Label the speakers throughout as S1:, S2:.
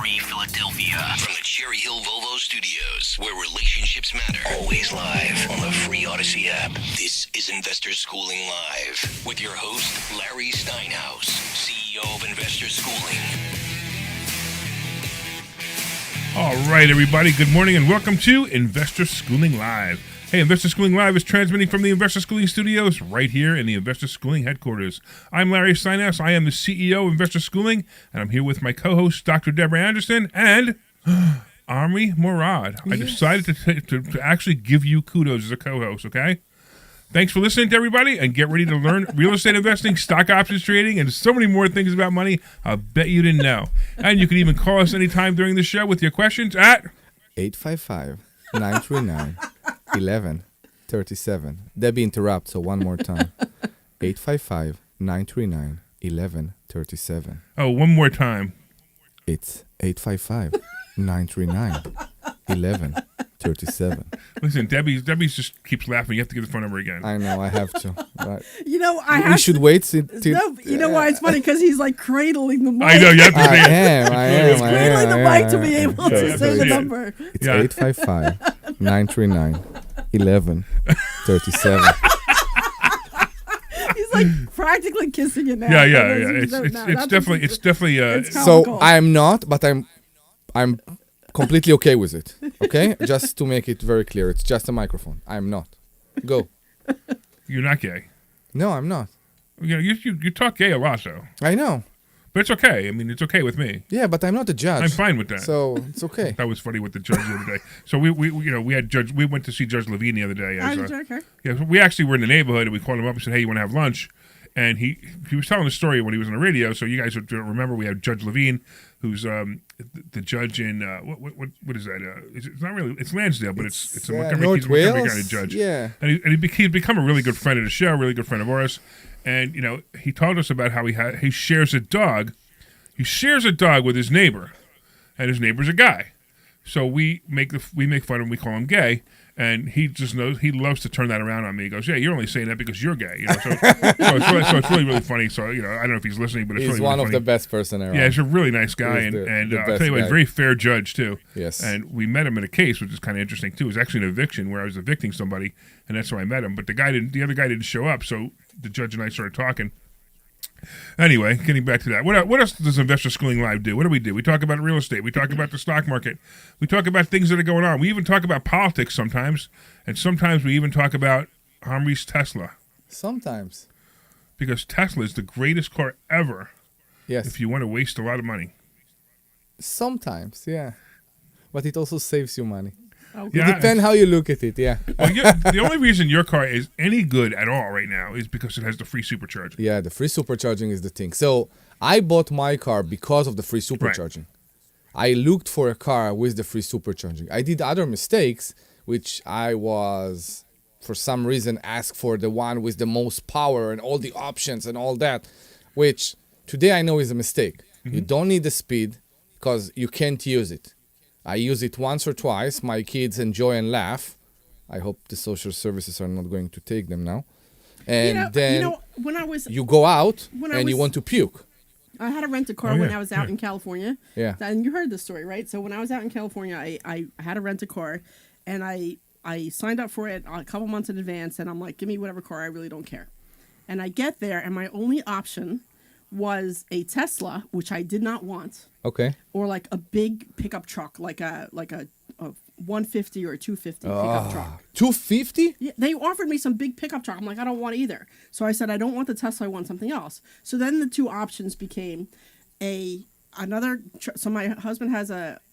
S1: Army, Philadelphia. From the Cherry Hill Volvo Studios, where relationships matter. Always live on the free Odyssey app. This is Investor Schooling Live with your host, Larry Steinhouse, CEO of Investor Schooling.
S2: All right, everybody. Good morning and welcome to Investor Schooling Live. Hey, Investor Schooling Live is transmitting from the Investor Schooling Studios right here in the Investor Schooling headquarters. I'm Larry Steinhouse. I am the CEO of Investor Schooling, and I'm here with my co-host, Dr. Deborah Anderson, and Omri Morad. Yes. I decided to actually give you kudos as a co-host, okay? Thanks for listening to everybody, and get ready to learn real estate investing, stock options trading, and so many more things about money I bet you didn't know. And you can even call us anytime during the show with your questions at
S3: 855-939-1137. Debbie interrupts, so one more time. 855-939-1137.
S2: Oh, one more time.
S3: It's 855-939-1137.
S2: Listen, Debbie just keeps laughing. You have to give the phone number again.
S3: I know, I have to. But
S4: you know,
S3: we should wait till...
S4: No, you know why it's funny? Because he's like cradling the mic.
S2: I know, you have to say it.
S3: I am.
S4: Cradling the mic to be able to say the number.
S3: It's 855-939-1137.
S4: He's like practically kissing it now.
S2: Yeah. It's definitely.
S3: So I'm not, but I'm completely okay with it. Okay, just to make it very clear, it's just a microphone. I'm not. Go.
S2: You're not gay.
S3: No, I'm not.
S2: You know, you talk gay a lot, though.
S3: I know.
S2: But it's okay. I mean, it's okay with me.
S3: Yeah, but I'm not a judge.
S2: I'm fine with that.
S3: So it's okay.
S2: That was funny with the judge the other day. So we had Judge. We went to see Judge Levine the other day. Yeah, we actually were in the neighborhood and we called him up and said, "Hey, you want to have lunch?" And he was telling the story when he was on the radio. So you guys remember we had Judge Levine, who's the judge in what is that? It's not really, it's Lansdale, but it's a Montgomery County judge.
S3: Yeah,
S2: and he's become a really good friend of the show, really good friend of ours. And he told us about how he shares a dog. He shares a dog with his neighbor, and his neighbor's a guy. So we make fun of him. We call him gay. And he just knows, he loves to turn that around on me. He goes, "Yeah, you're only saying that because you're gay." So it's really, really funny. So, I don't know if he's listening, but it's
S3: he's
S2: really
S3: one
S2: of
S3: the best person around.
S2: Yeah, he's a really nice guy. And I'll tell you what, he's a very fair judge, too.
S3: Yes.
S2: And we met him in a case, which is kind of interesting, too. It was actually an eviction where I was evicting somebody, and that's how I met him. But the other guy didn't show up, so the judge and I started talking. Anyway, getting back to that. What else does Investor Schooling Live do? What do? We talk about real estate. We talk about the stock market. We talk about things that are going on. We even talk about politics sometimes. And sometimes we even talk about Omri's Tesla.
S3: Sometimes.
S2: Because Tesla is the greatest car ever.
S3: Yes.
S2: If you want to waste a lot of money.
S3: Sometimes, yeah. But it also saves you money.
S4: Okay.
S3: It depends how you look at it, yeah.
S2: Well, the only reason your car is any good at all right now is because it has the free supercharging.
S3: Yeah, the free supercharging is the thing. So I bought my car because of the free supercharging. Right. I looked for a car with the free supercharging. I did other mistakes, which I was, for some reason, asked for the one with the most power and all the options and all that, which today I know is a mistake. Mm-hmm. You don't need the speed because you can't use it. I use it once or twice. My kids enjoy and laugh. I hope the social services are not going to take them now. And then
S4: when
S3: you go out and you want to puke.
S4: I had to rent a car when I was out in California.
S3: Yeah.
S4: And you heard the story, right? So when I was out in California, I had to rent a car, and I signed up for it a couple months in advance, and I'm like, give me whatever car, I really don't care. And I get there, and my only option was a Tesla, which I did not want.
S3: Okay.
S4: Or like a big pickup truck, like a 150 or a 250 pickup truck.
S3: 250?
S4: Yeah, they offered me some big pickup truck. I'm like, I don't want either. So I said, I don't want the Tesla. I want something else. So then the two options became another. So my husband has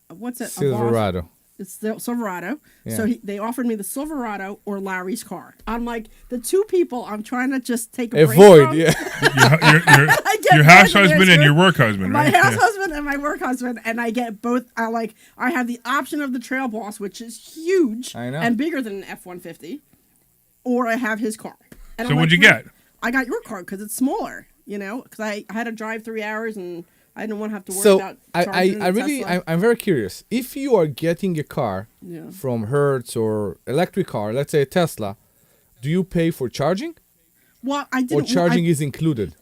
S4: what's it?
S3: Silverado.
S4: It's the Silverado.
S3: Yeah.
S4: So they offered me the Silverado or Larry's car. I'm like, the two people I'm trying to just take a break from.
S3: Yeah.
S2: your house husband and your work husband, right?
S4: My house husband and my work husband, and I get both. I have the option of the Trail Boss, which is huge and bigger than an F-150, or I have his car. And
S2: so what'd you get?
S4: I got your car because it's smaller, because I had to drive 3 hours and I didn't want to have to worry about charging
S3: I'm very curious. If you are getting a car from Hertz or electric car, let's say a Tesla, do you pay for charging?
S4: Well, I didn't.
S3: Or charging is included?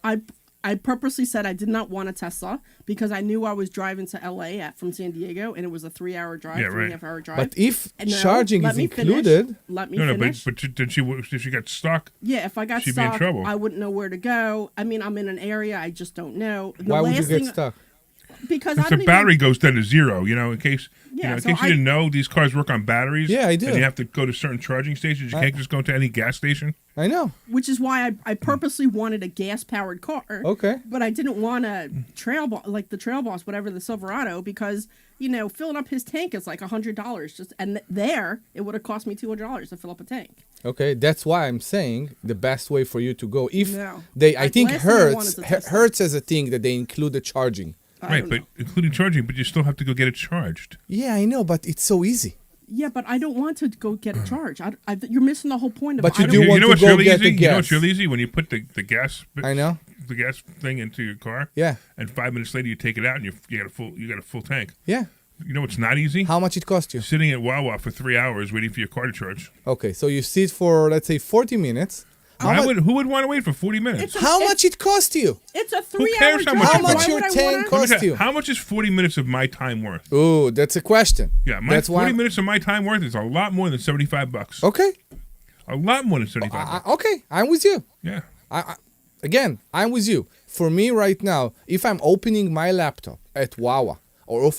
S4: I purposely said I did not want a Tesla because I knew I was driving to LA from San Diego, and it was a 3-hour drive,
S2: Yeah,
S4: 3.5-hour drive.
S3: But if
S4: And no,
S3: charging
S4: let
S3: is
S4: me
S3: included,
S4: finish. Let me
S2: No,
S4: finish.
S2: but did she got stuck?
S4: Yeah, if I got
S2: she'd be in
S4: stuck,
S2: trouble.
S4: I wouldn't know where to go. I mean, I'm in an area I just don't know. The
S3: why would you
S4: last
S3: get
S4: thing-
S3: stuck?
S4: Because I
S2: If
S4: don't
S2: the
S4: even-
S2: battery goes down to zero, in case
S4: Yeah,
S2: in
S4: so
S2: case you didn't know, these cars work on batteries.
S3: Yeah, I do.
S2: And you have to go to certain charging stations. You can't just go to any gas station.
S3: I know.
S4: which is why I purposely wanted a gas-powered car.
S3: Okay.
S4: But I didn't want a like the Trail Boss, whatever, the Silverado, because, filling up his tank is like $100. And there, it would have cost me $200 to fill up a tank.
S3: Okay, that's why I'm saying the best way for you to go. If
S4: No.
S3: I think
S4: Last thing I want is a Tesla.
S3: Hertz as a thing that they include the charging.
S2: Right, but including charging, but you still have to go get it charged.
S3: Yeah, I know, but it's so easy.
S4: Yeah, but I don't want to go get a charge. You're missing the whole point of
S3: But
S4: I
S3: you
S4: don't-
S3: do
S2: You
S3: want
S2: know
S3: to
S2: what's
S3: go
S2: really
S3: get
S2: easy?
S3: the
S2: You know
S3: gas.
S2: what's really easy? When you put the gas
S3: I know.
S2: the gas thing into your car.
S3: Yeah.
S2: And 5 minutes later you take it out and you got a full tank.
S3: Yeah.
S2: You know what's not easy?
S3: How much it cost you?
S2: Sitting at Wawa for 3 hours waiting for your car to charge.
S3: Okay, so you sit for, let's say, 40 minutes.
S2: Who would want to wait for 40 minutes?
S4: It's a-
S3: How much it cost you?
S4: It's a
S2: Who
S4: 3-hour
S2: cares how
S4: drive.
S2: much
S3: How
S2: it
S3: much
S2: costs?
S3: your
S4: Why would I
S3: tank
S4: wanna-
S3: cost
S2: Let me tell
S3: you?
S2: How much is 40 minutes of my time worth?
S3: Oh, that's a question.
S2: Yeah,
S3: that's
S2: 40 minutes of my time worth is a lot more than $75.
S3: Okay.
S2: A lot more than $75.
S3: Okay, I'm with you.
S2: Yeah.
S3: Again, I'm with you. For me right now, if I'm opening my laptop at Wawa, or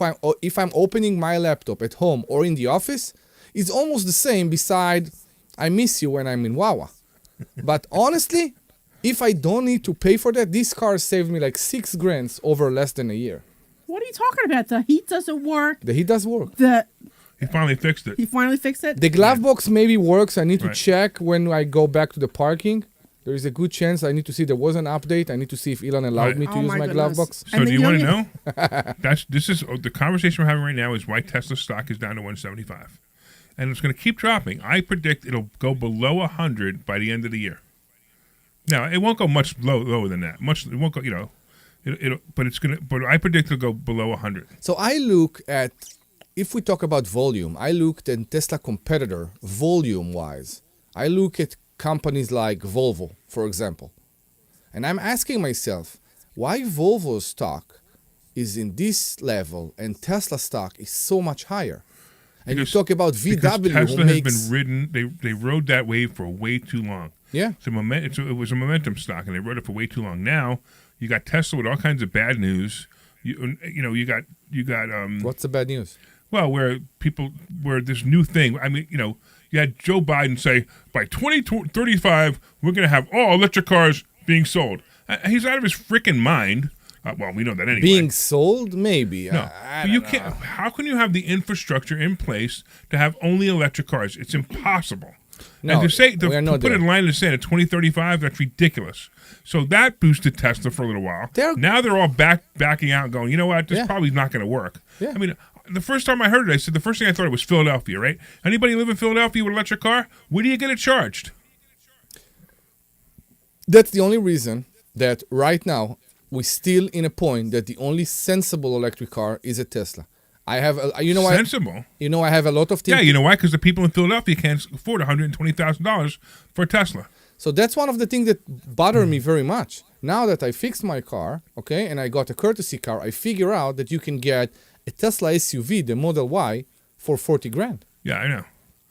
S3: if I'm opening my laptop at home or in the office, it's almost the same. Beside, I miss you when I'm in Wawa. But honestly, if I don't need to pay for that, this car saved me like $6,000 over less than a year.
S4: What are you talking about? The heat doesn't work.
S3: The heat does work.
S2: He finally fixed it.
S4: He finally fixed it.
S3: The glove box maybe works. I need to
S2: Right.
S3: check when I go back to the parking. There is a good chance I need to see there was an update. I need to see if Elon allowed
S2: Right.
S3: me to
S4: Oh
S3: use
S4: my
S3: my glove
S4: goodness.
S3: box.
S2: So
S4: And
S2: do
S4: the
S2: you want to
S4: young-
S2: know? This is the conversation we're having right now is why Tesla stock is down to 175. And it's going to keep dropping. I predict it'll go below 100 by the end of the year. Now, it won't go much lower than that. It won't go, but I predict it'll go below 100.
S3: So I look at, if we talk about volume, I looked at Tesla competitor volume-wise. I look at companies like Volvo, for example. And I'm asking myself, why Volvo's stock is in this level and Tesla stock is so much higher? And you talk about
S2: Because
S3: VW,
S2: Tesla
S3: who
S2: has
S3: makes...
S2: been ridden. They rode that wave for way too long.
S3: Yeah.
S2: It was a momentum stock, and they rode it for way too long. Now you got Tesla with all kinds of bad news. You got
S3: What's the bad news?
S2: well, where this new thing. I mean, you had Joe Biden say by 2035 we're going to have all electric cars being sold. He's out of his freaking mind. Well, we know that anyway.
S3: Being sold? Maybe.
S2: No,
S3: I
S2: but you
S3: don't
S2: can't.
S3: know.
S2: How can you have the infrastructure in place to have only electric cars? It's impossible.
S3: No,
S2: and to
S3: we are not
S2: put
S3: there.
S2: a line in the sand at 2035, that's ridiculous. So that boosted Tesla for a little while. Now they're all backing out, going, you know what? This
S3: Yeah.
S2: probably not going to work.
S3: Yeah.
S2: I mean, the first time I heard it, I said the first thing I thought it was Philadelphia, right? Anybody live in Philadelphia with an electric car? Where do you get it charged?
S3: That's the only reason that right now we're still in a point that the only sensible electric car is a Tesla. I have,
S2: Sensible.
S3: I have a lot of things.
S2: Yeah, you know why? Because the people in Philadelphia can't afford $120,000 for a Tesla.
S3: So that's one of the things that bother me very much. Now that I fixed my car, okay, and I got a courtesy car, I figure out that you can get a Tesla SUV, the Model Y, for $40,000.
S2: Yeah, I know.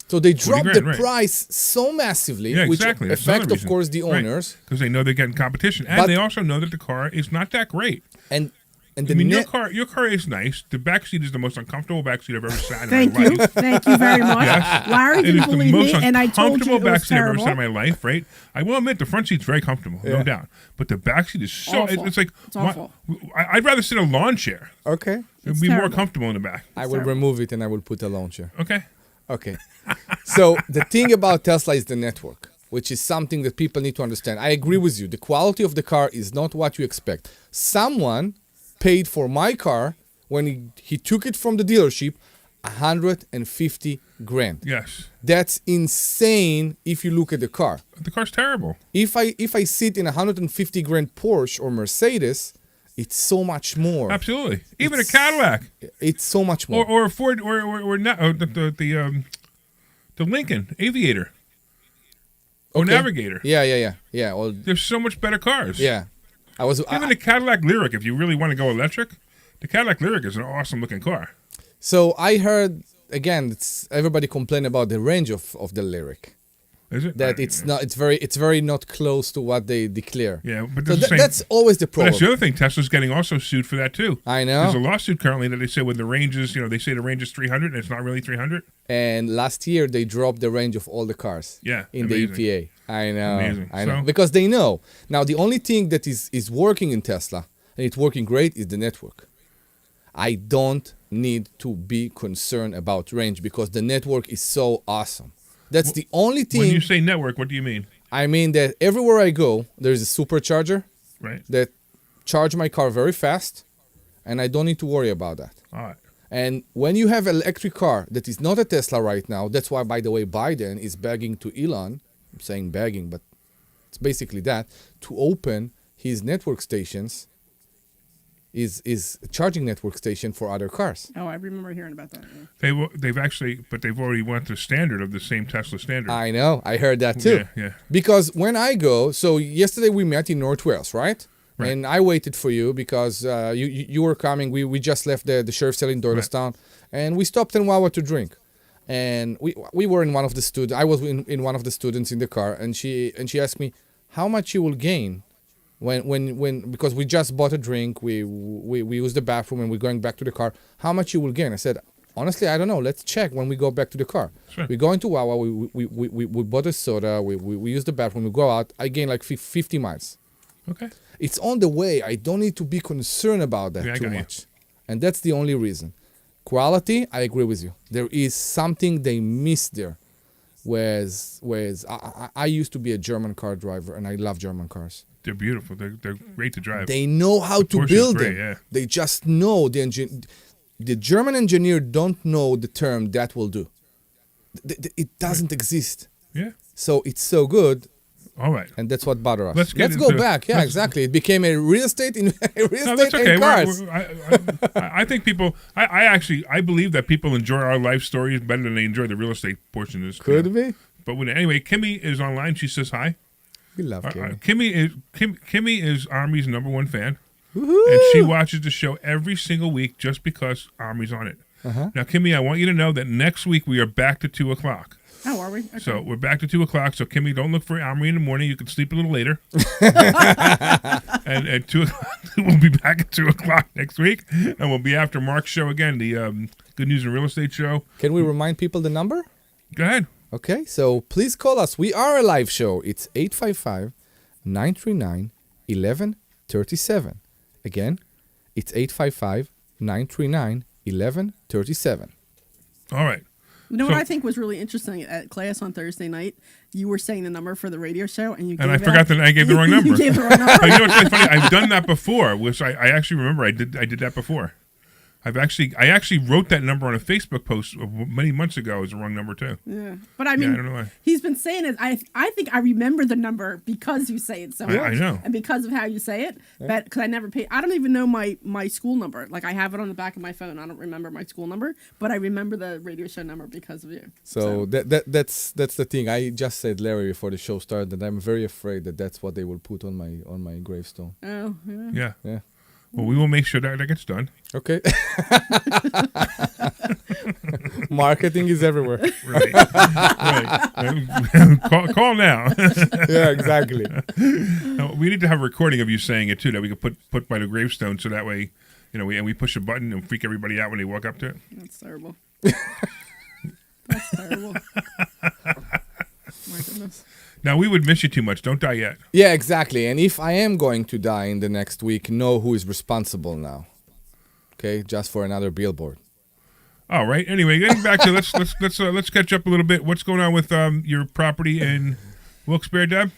S3: So they dropped the
S2: $40,000, right.
S3: price so massively,
S2: Yeah,
S3: which
S2: exactly. That's
S3: affect,
S2: another
S3: of course, the
S2: reason.
S3: owners.
S2: Because they know they're getting competition. And
S3: But-
S2: they also know that the car is not that great.
S3: And
S2: I
S3: the
S2: mean,
S3: net,
S2: your car is nice. The back seat is the most uncomfortable back seat I've ever sat in
S4: Thank
S2: my
S4: you.
S2: life.
S4: Thank you very much.
S2: Yes.
S4: Larry
S2: It
S4: didn't
S2: is the
S4: believe
S2: most
S4: me, and I told you
S2: uncomfortable
S4: it
S2: back
S4: was
S2: seat I've ever
S4: terrible.
S2: sat in my life, right? I will admit the front seat's very comfortable, no
S3: Yeah.
S2: doubt. But the back seat is so,
S4: Awful.
S2: it's like,
S4: It's awful.
S2: I'd rather sit in a lawn chair.
S3: okay,
S2: It'd be more
S4: terrible.
S2: comfortable in the back.
S3: I will remove it and I will put a launcher.
S2: Okay.
S3: Okay. So the thing about Tesla is the network, which is something that people need to understand. I agree with you. The quality of the car is not what you expect. Someone paid for my car when he took it from the dealership $150,000.
S2: Yes.
S3: That's insane if you look at the car.
S2: The car's terrible.
S3: If I sit in a $150,000 Porsche or Mercedes, it's so much more.
S2: Absolutely. Even a
S3: It's-
S2: Cadillac
S3: It's so much more.
S2: or a Ford or not the Lincoln Aviator or
S3: Okay.
S2: Navigator.
S3: Yeah. Well,
S2: There's so much better cars.
S3: yeah.
S2: Even the Cadillac Lyric, if you really want to go electric, the Cadillac Lyric is an awesome looking car.
S3: So I heard again, everybody complain about the range of the Lyric.
S2: Is it?
S3: That it's very not close to what they declare.
S2: Yeah, but
S3: so that's always the problem.
S2: But that's the other thing. Tesla's getting also sued for that too.
S3: I know.
S2: There's a lawsuit currently that they say when the range is, they say the range is 300 and it's not really 300.
S3: And last year they dropped the range of all the cars.
S2: Yeah,
S3: in
S2: amazing.
S3: the EPA. I know.
S2: Amazing.
S3: I know.
S2: So,
S3: because they know. Now the only thing that is working in Tesla and it's working great is the network. I don't need to be concerned about range because the network is so awesome. That's the only thing.
S2: When you say network, what do you mean?
S3: I mean that everywhere I go, there's a supercharger that charge my car very fast, and I don't need to worry about that.
S2: All right.
S3: And when you have an electric car that is not a Tesla right now, that's why, by the way, Biden is begging to Elon, I'm saying begging, but it's basically that, to open his network stations, is charging network station for other cars.
S4: Oh, I remember hearing about that. Yeah.
S2: They've already went the standard of the same Tesla standard.
S3: I know. I heard that too.
S2: Yeah.
S3: Because when I go, so yesterday we met in North Wales, right? And I waited for you because you were coming. We just left the sheriff's cell in Doylestown, and we stopped in Wawa to drink. And we were in one of the students. I was in one of the students in the car, and she asked me how much you will gain when because we just bought a drink, we used the bathroom and we're going back to the car. How much you will gain? I said, honestly, I don't know. Let's check when we go back to the car.
S2: Sure.
S3: We go into Wawa. We bought a soda. We use the bathroom. We go out. I gain like 50 miles.
S2: Okay.
S3: It's on the way. I don't need to be concerned about that too much. And that's the only reason. Quality, I agree with you. There is something they miss there. Whereas I used to be a German car driver, and I love German cars.
S2: They're beautiful. They're great to drive.
S3: They know how to build them.
S2: Yeah.
S3: They just know. The German engineer don't know the term that will do. It doesn't exist.
S2: Yeah.
S3: So it's so good.
S2: All right.
S3: And that's what bothers us.
S2: Let's
S3: go back. Yeah, exactly. It became a real estate in
S2: that's okay.
S3: and cars.
S2: I think people. I believe that people enjoy our life stories better than they enjoy the real estate portion of this.
S3: Could be.
S2: But anyway, Kimmy is online. She says hi.
S3: We love Kimmy.
S2: Kimmy is Omri's #1 fan.
S3: Woo-hoo!
S2: And she watches the show every single week just because Omri's on it.
S3: Uh-huh.
S2: Now, Kimmy, I want you to know that next week we are back to 2 o'clock.
S4: Oh, are we? Okay.
S2: So we're back to 2 o'clock. So, Kimmy, don't look for Omri in the morning. You can sleep a little later. And at 2 o'clock, we'll be back at 2 o'clock next week. And we'll be after Mark's show again, the Good News in Real Estate show.
S3: Can we remind people the number?
S2: Go ahead.
S3: Okay, so please call us. We are a live show. It's 855-939-1137. Again, it's 855-939-1137.
S2: All right.
S4: You know what I think was really interesting at class on Thursday night? You were saying the number for the radio show, and
S2: I forgot that I gave the wrong number.
S4: You gave the wrong number.
S2: But you know what's really funny? I've done that before, which I actually remember. I did that before. I actually wrote that number on a Facebook post many months ago as the wrong number too.
S4: Yeah, but I mean,
S2: I don't know why.
S4: He's been saying it. I think I remember the number because you say it so much.
S2: I know,
S4: and because of how you say it. But because I never paid, I don't even know my school number. Like I have it on the back of my phone. I don't remember my school number, but I remember the radio show number because of you.
S3: So that's the thing. I just said, Larry, before the show started, that I'm very afraid that that's what they will put on my gravestone.
S4: Oh yeah.
S3: Yeah.
S2: Well, we will make sure that gets done.
S3: Okay. Marketing is everywhere.
S2: Right. Call now.
S3: Yeah, exactly.
S2: We need to have a recording of you saying it too, that we could put by the gravestone, so that way, we push a button and freak everybody out when they walk up to it.
S4: That's terrible. That's terrible. My goodness.
S2: Now, we would miss you too much. Don't die yet.
S3: Yeah, exactly. And if I am going to die in the next week, know who is responsible now. Okay, just for another billboard.
S2: All right. Anyway, getting back to let's catch up a little bit. What's going on with your property in Wilkes-Barre, Deb?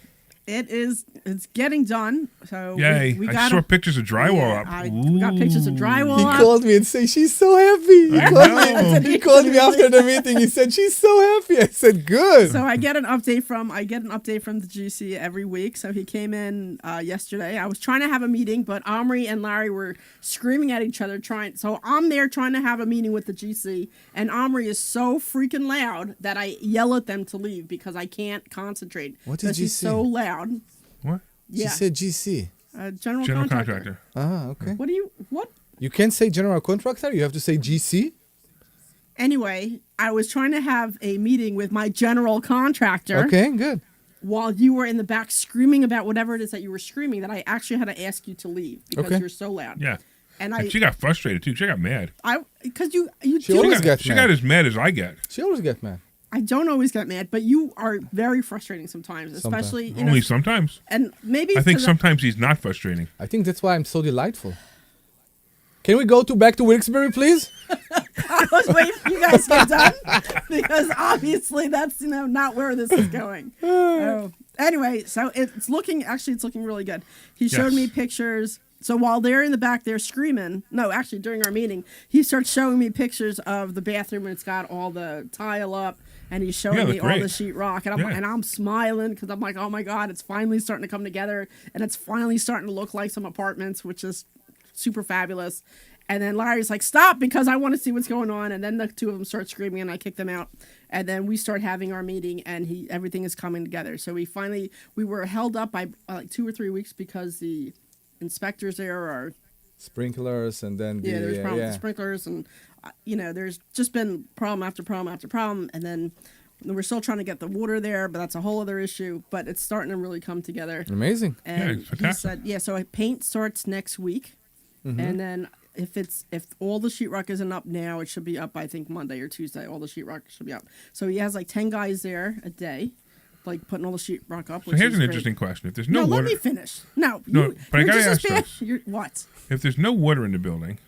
S4: It's getting done. So
S2: yay! I saw pictures of drywall up.
S4: We got pictures of drywall.
S3: He
S4: up.
S3: called me and said she's so happy. He called me after the meeting. He said she's so happy. I said good.
S4: So I get an update from the GC every week. So he came in yesterday. I was trying to have a meeting, but Omri and Larry were screaming at each other So I'm there trying to have a meeting with the GC, and Omri is so freaking loud that I yell at them to leave because I can't concentrate.
S3: What did you
S4: He's
S3: say?
S4: so loud.
S2: What?
S4: Yeah.
S3: She said GC.
S4: General
S2: General
S4: contractor.
S2: contractor.
S3: Okay.
S4: What?
S3: You can't say general contractor. You have to say GC.
S4: Anyway, I was trying to have a meeting with my general contractor.
S3: Okay, good.
S4: While you were in the back screaming about whatever it is that you were screaming, that I actually had to ask you to leave because
S3: Okay.
S4: you're so loud.
S2: Yeah.
S4: And
S2: She got frustrated too. She got mad.
S4: because you
S3: She
S4: do
S3: always
S4: it.
S3: gets
S2: She
S3: mad.
S2: got as mad as I get.
S3: She always get mad.
S4: I don't always get mad, but you are very frustrating sometimes, especially you know,
S2: Only sometimes.
S4: and maybe
S2: I think
S4: 'cause
S2: sometimes he's not frustrating.
S3: I think that's why I'm so delightful. Can we go back to Wilkes-Barre, please?
S4: I was waiting for you guys to get done because obviously that's not where this is going. Anyway, so it's looking really good. He showed
S2: Yes.
S4: me pictures. So while they're in the back, they're screaming. No, actually, during our meeting, he starts showing me pictures of the bathroom, and it's got all the tile up, and he's showing
S2: Yeah,
S4: me
S2: that's
S4: all
S2: great.
S4: the sheetrock, and
S2: Yeah.
S4: I'm smiling because I'm like, oh my god, it's finally starting to come together, and it's finally starting to look like some apartments, which is super fabulous. And then Larry's like, stop, because I want to see what's going on. And then the two of them start screaming, and I kick them out. And then we start having our meeting, and everything is coming together. So we were held up by like 2 or 3 weeks because the inspectors there are
S3: Sprinklers and then the
S4: there's problems with the sprinklers, and there's just been problem after problem after problem, and then we're still trying to get the water there, but that's a whole other issue. But it's starting to really come together.
S3: Amazing.
S4: And
S2: it's
S4: he
S2: fantastic.
S4: said, so paint starts next week, and then if all the sheetrock isn't up now, it should be up I think Monday or Tuesday. All the sheetrock should be up. So he has like 10 guys there a day, like putting all the sheetrock up.
S2: So
S4: which
S2: here's
S4: is
S2: an
S4: great.
S2: interesting question. If there's
S4: No,
S2: no
S4: let
S2: water,
S4: me finish. No,
S2: No, but I
S4: you're
S2: gotta
S4: just as
S2: ask
S4: bad.
S2: this.
S4: What?
S2: if there's no water in the building,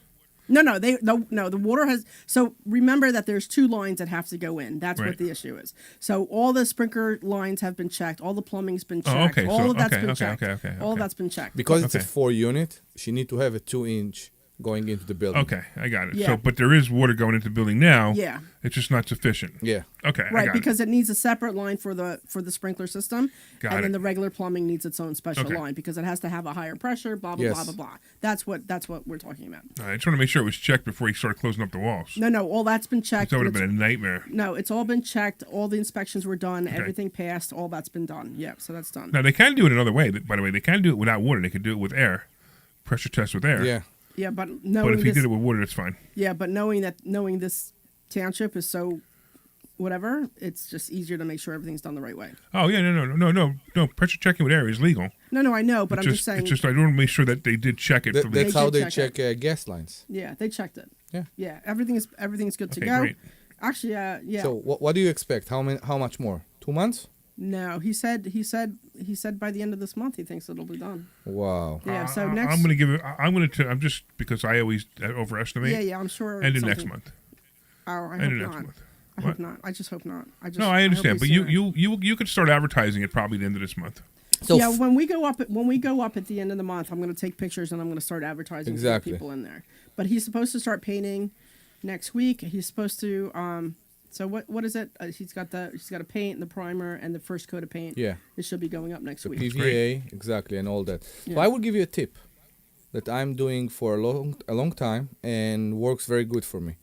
S4: No, the water has. So remember that there's 2 lines that have to go in. That's
S2: Right.
S4: what the issue is. So all the sprinkler lines have been checked. All the plumbing's been checked.
S2: Oh, okay,
S4: All
S2: so-
S4: of that's
S2: okay,
S4: been
S2: okay,
S4: checked.
S2: okay,
S4: All of
S2: okay.
S4: that's been checked.
S3: Because it's a
S2: Okay.
S3: 4-unit, she need to have a 2-inch going into the building.
S2: okay, I got it.
S4: Yeah.
S2: So, but there is water going into the building now.
S4: Yeah.
S2: It's just not sufficient.
S3: Yeah.
S2: Okay, I
S4: Right,
S2: got
S4: because it needs a separate line for the sprinkler system,
S2: Got
S4: and
S2: it.
S4: then the regular plumbing needs its own special
S2: Okay.
S4: line because it has to have a higher pressure. Blah blah
S3: Yes.
S4: blah blah blah. That's what we're talking about.
S2: it. I just want to make sure it was checked before he started closing up the walls.
S4: No, all that's been checked.
S2: That would have
S4: and
S2: been a nightmare.
S4: No, it's all been checked. All the inspections were done. Everything passed. All that's been done. Yeah, so that's done.
S2: Now they can do it another way. By the way, they can do it without water. They could do it with air, pressure test with air.
S3: Yeah.
S4: Yeah, but
S2: But
S4: knowing
S2: if he
S4: this,
S2: did it with water, that's fine.
S4: yeah, but knowing this township is so whatever, it's just easier to make sure everything's done the right way.
S2: Oh yeah, no. Pressure checking with air is legal.
S4: No, I know, but
S2: It's
S4: I'm just saying.
S2: It's just I want to make sure that they did check it.
S3: That,
S2: for the,
S3: that's how
S4: did
S3: they
S4: check
S3: check gas lines.
S4: Yeah, they checked it.
S3: Yeah.
S4: Yeah, everything's good to
S2: Okay,
S4: go.
S2: great.
S4: Actually, yeah.
S3: So what do you expect? How much more? 2 months?
S4: No, he said by the end of this month he thinks it'll be done.
S3: Wow.
S4: Yeah, so next.
S2: I'm going to give it. I'm just because I always overestimate.
S4: Yeah, I'm sure.
S2: End of
S4: something-
S2: next month.
S4: Oh, I
S2: End
S4: hope
S2: of next
S4: not.
S2: month.
S4: I
S2: What?
S4: hope not. I just hope not.
S2: No, I understand, but
S4: hope we sooner.
S2: you could start advertising it probably at the end of this month.
S3: So
S4: Yeah, when we go up at the end of the month, I'm going to take pictures and I'm going to start advertising
S3: Exactly.
S4: to get people in there. But he's supposed to start painting next week. He's supposed to. So what is it? He's got to paint the primer and the first coat of paint.
S3: Yeah.
S4: It should be going up next
S3: the
S4: week.
S3: PVA, exactly, and all that. So
S4: Yeah.
S3: I will give you a tip that I'm doing for a long time and works very good for me.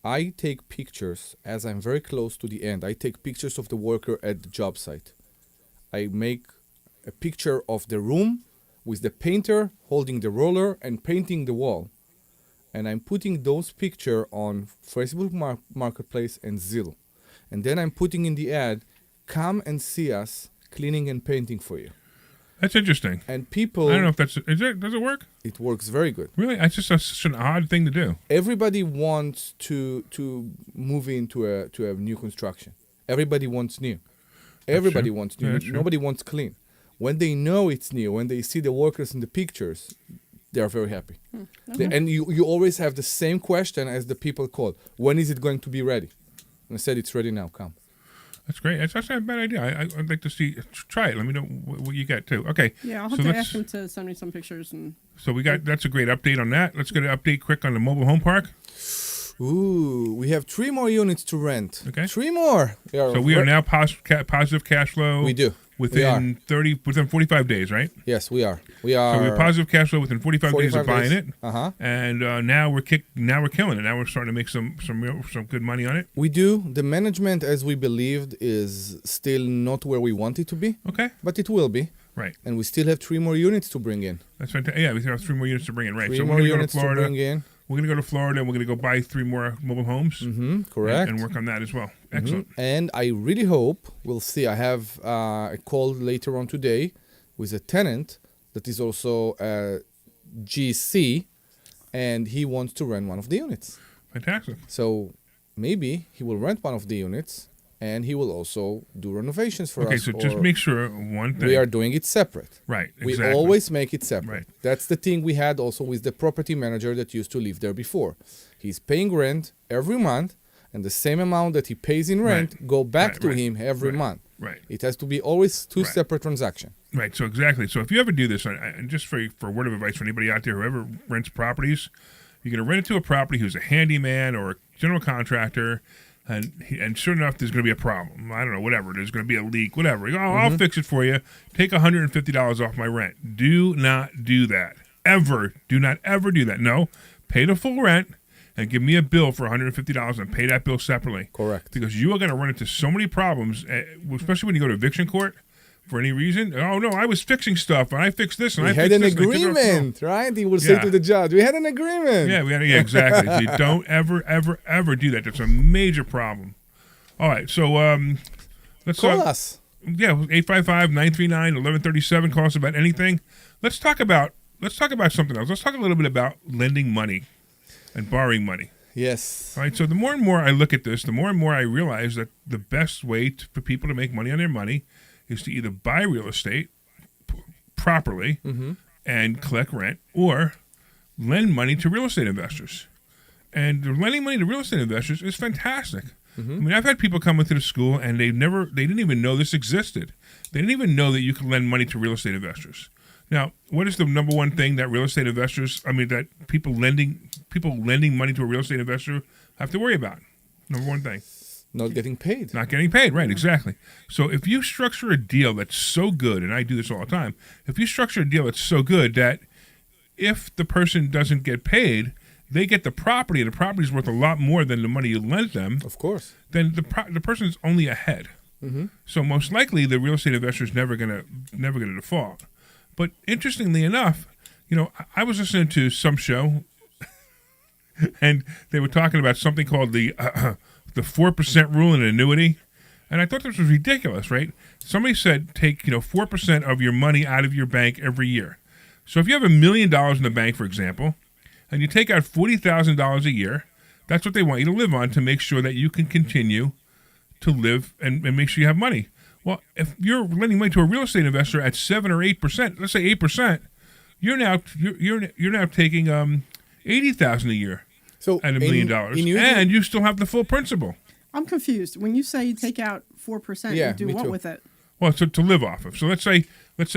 S3: I take pictures as I'm very close to the end. I take pictures of the worker at the job site. I make a picture of the room with the painter holding the roller and painting the wall. And I'm putting those pictures on Facebook Marketplace and Zillow. And then I'm putting in the ad, come and see us cleaning and painting for you.
S2: That's interesting.
S3: And people,
S2: I don't know if does it work?
S3: it works very good.
S2: Really? It's just such an odd thing to do.
S3: Everybody wants to move into a new construction. Everybody wants new. Everybody
S2: true.
S3: wants
S2: Yeah,
S3: new.
S2: that's true.
S3: Nobody wants clean. When they know it's new, when they see the workers in the pictures, they are very happy. And you always have the same question as the people call. When is it going to be ready? And I said, it's ready now. Come.
S2: That's great. That's not a bad idea. I'd like to see. Try it. Let me know what you get too. Okay.
S4: Yeah, I'll
S2: So
S4: have to
S2: let's-
S4: ask him to send me some pictures and.
S2: So that's a great update on that. Let's get an update quick on the mobile home park.
S3: Ooh, we have 3 more units to rent.
S2: Okay.
S3: 3 more.
S2: So we are now positive cash flow.
S3: We do.
S2: Within 45 days, right?
S3: Yes, we are.
S2: So we have positive cash flow within 45 days of
S3: 45
S2: buying
S3: days.
S2: it.
S3: Uh-huh.
S2: And now we're killing it. Now we're starting to make some good money on it.
S3: We do. The management, as we believed, is still not where we want it to be,
S2: Okay.
S3: but it will be.
S2: Right.
S3: And we still have 3 more units to bring in.
S2: That's fantastic. Yeah, we have 3 more units to bring in. Right.
S3: 3
S2: So
S3: more
S2: we're going to go to
S3: units to
S2: Florida.
S3: bring in.
S2: We're going to go to Florida, and we're going to go buy 3 more mobile homes.
S3: Mm-hmm, correct.
S2: And work on that as well. Excellent.
S3: And I really hope, we'll see, I have a call later on today with a tenant that is also a GC, and he wants to rent one of the units.
S2: Fantastic.
S3: So maybe he will rent one of the units, and he will also do renovations for us.
S2: Okay, so just make sure one thing.
S3: We are doing it separate.
S2: Right,
S3: We
S2: exactly.
S3: always make it separate.
S2: Right.
S3: That's the thing we had also with the property manager that used to live there before. He's paying rent every month, and the same amount that he pays in rent
S2: Right.
S3: go back
S2: Right,
S3: to
S2: right,
S3: him every
S2: right,
S3: month.
S2: Right.
S3: It has to be always 2
S2: Right.
S3: separate transactions.
S2: Right, so exactly. So if you ever do this, and just for a word of advice for anybody out there who ever rents properties, you're going to rent it to a property who's a handyman or a general contractor, and sure enough, there's going to be a problem. I don't know, whatever. There's going to be a leak, whatever. You go, I'll fix it for you. Take $150 off my rent. Do not do that. Ever. Do not ever do that. No, pay the full rent and give me a bill for $150 and pay that bill separately.
S3: Correct.
S2: Because you are going to run into so many problems, especially when you go to eviction court for any reason. Oh, no, I was fixing stuff, and I fixed this, and
S3: We
S2: I
S3: had
S2: fixed
S3: an
S2: this. and I took it off the
S3: agreement, right? He will say
S2: Yeah.
S3: to the judge, we had an agreement.
S2: yeah, exactly. So you don't ever do that. That's a major problem. All right, so let's
S3: Call us.
S2: Yeah, 855-939-1137. Call us about anything. Let's talk about something else. Let's talk a little bit about lending money and borrowing money.
S3: Yes.
S2: All right, so the more and more I look at this, the more and more I realize that the best way for people to make money on their money is to either buy real estate properly and collect rent, or lend money to real estate investors. And lending money to real estate investors is fantastic. I mean, I've had people come into the school and they didn't even know this existed. They didn't even know that you could lend money to real estate investors. Now, what is the number one thing that that people lending money to a real estate investor have to worry about? Number one thing.
S3: Not getting paid.
S2: Not getting paid, right, exactly. So if you structure a deal that's so good, and I do this all the time, if you structure a deal that's so good that if the person doesn't get paid, they get the property, and the property is worth a lot more than the money you lent them,
S3: Of course.
S2: then the person's only ahead. So most likely the real estate investor is never gonna default. But interestingly enough, I was listening to some show, and they were talking about something called the 4% rule in annuity, and I thought this was ridiculous. Right? Somebody said take 4% of your money out of your bank every year. So if you have $1 million in the bank, for example, and you take out $40,000 a year, that's what they want you to live on to make sure that you can continue to live and make sure you have money. Well, if you're lending money to a real estate investor at 7 or 8%, let's say 8%, you're now taking $80,000 a year
S3: So
S2: at $1 million, and you still have the full principal.
S4: I'm confused. When you say you take out 4%,
S3: Yeah,
S4: you do
S3: me
S4: what
S3: too.
S4: with it?
S2: Well, to live off of. So let's say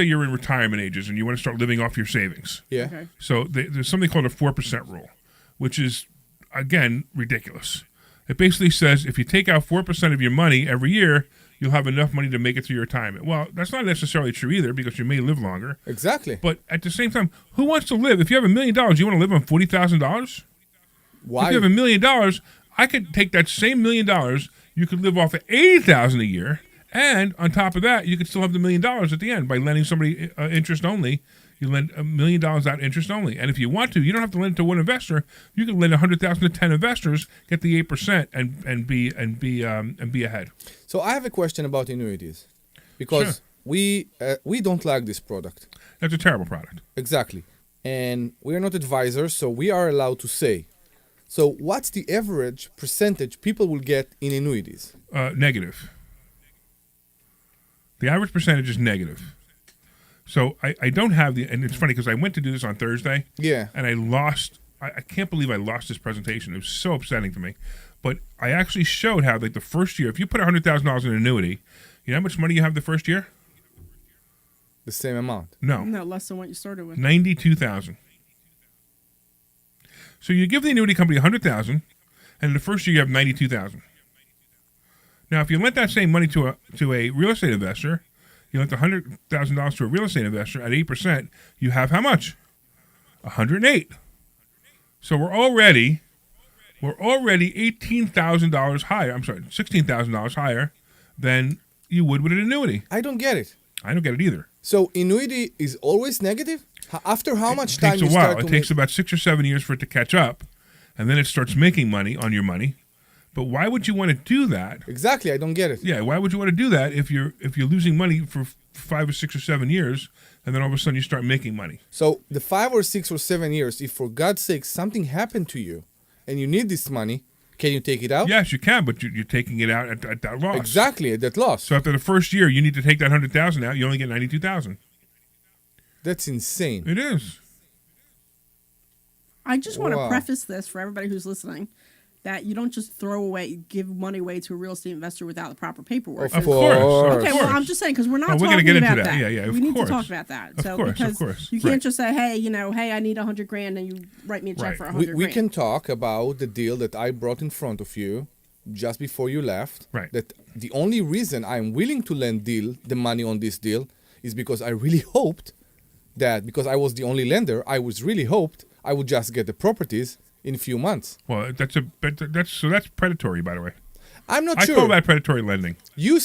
S2: you're in retirement ages and you want to start living off your savings.
S3: yeah.
S4: Okay.
S2: So there's something called a 4% rule, which is, again, ridiculous. It basically says if you take out 4% of your money every year, you'll have enough money to make it through your retirement. Well, that's not necessarily true either, because you may live longer.
S3: Exactly.
S2: But at the same time, who wants to live? If you have $1 million, you want to live on $40,000?
S3: Why?
S2: If you have $1 million, I could take that same $1 million. You could live off of $80,000 a year, and on top of that, you could still have the $1 million at the end by lending somebody interest only. You lend $1 million out interest only, and if you want to, you don't have to lend it to one investor. You can lend $100,000 to 10 investors, get the 8%, and be ahead.
S3: So I have a question about annuities, because we don't like this product.
S2: That's a terrible product.
S3: Exactly. And we are not advisors, so we are allowed to say. So what's the average percentage people will get in annuities?
S2: Negative. The average percentage is negative. So I don't have and it's funny because I went to do this on Thursday.
S3: Yeah.
S2: And I lost. I can't believe I lost this presentation. It was so upsetting to me. But I actually showed how, like, the first year, if you put $100,000 in an annuity, you know how much money you have the first year?
S3: The same amount.
S2: No.
S4: No, less than what you started with.
S2: $92,000. So you give the annuity company $100,000, and in the first year you have $92,000. Now, if you lent that same money to a real estate investor, you lent $100,000 to a real estate investor at 8%, you have how much? $108,000. So we're already $18,000 higher. I'm sorry, $16,000 higher than you would with an annuity.
S3: I don't get it.
S2: I don't get it either.
S3: So annuity is always negative? After how much time
S2: Takes
S3: you
S2: a while.
S3: start to
S2: It takes
S3: make...
S2: about 6 or 7 years for it to catch up, and then it starts making money on your money. But why would you want to do that?
S3: Exactly, I don't get it.
S2: Yeah, why would you want to do that if you're losing money for 5 or 6 or 7 years, and then all of a sudden you start making money?
S3: So the 5 or 6 or 7 years, if for God's sake something happened to you and you need this money, can you take it out?
S2: Yes, you can, but you're taking it out at that loss.
S3: Exactly, at that loss.
S2: So after the first year, you need to take that 100,000 out. You only get 92,000.
S3: That's insane.
S2: It is.
S4: I just want to
S3: Wow.
S4: preface this for everybody who's listening, that you don't just give money away to a real estate investor without the proper paperwork.
S2: Of course.
S3: course.
S4: Okay, well, I'm just saying, because we're not
S2: Oh, we're
S4: talking
S2: gonna get into
S4: about
S2: that.
S4: that.
S2: Yeah, yeah, of
S4: we need
S2: course.
S4: to talk about that.
S2: Of
S4: So
S2: course, of
S4: because
S2: course.
S4: you can't
S2: Right.
S4: just say, hey, I need $100,000, and you write me a check
S2: Right.
S4: for
S3: We,
S4: $100,000.
S3: we can talk about the deal that I brought in front of you just before you left.
S2: Right.
S3: That the only reason I'm willing to lend the money on this deal is because I really hoped that, because I was the only lender, I was really hoped I would just get the properties in a few months.
S2: Well, that's predatory, by the way.
S3: I'm not
S2: I
S3: sure.
S2: call that predatory lending.
S3: You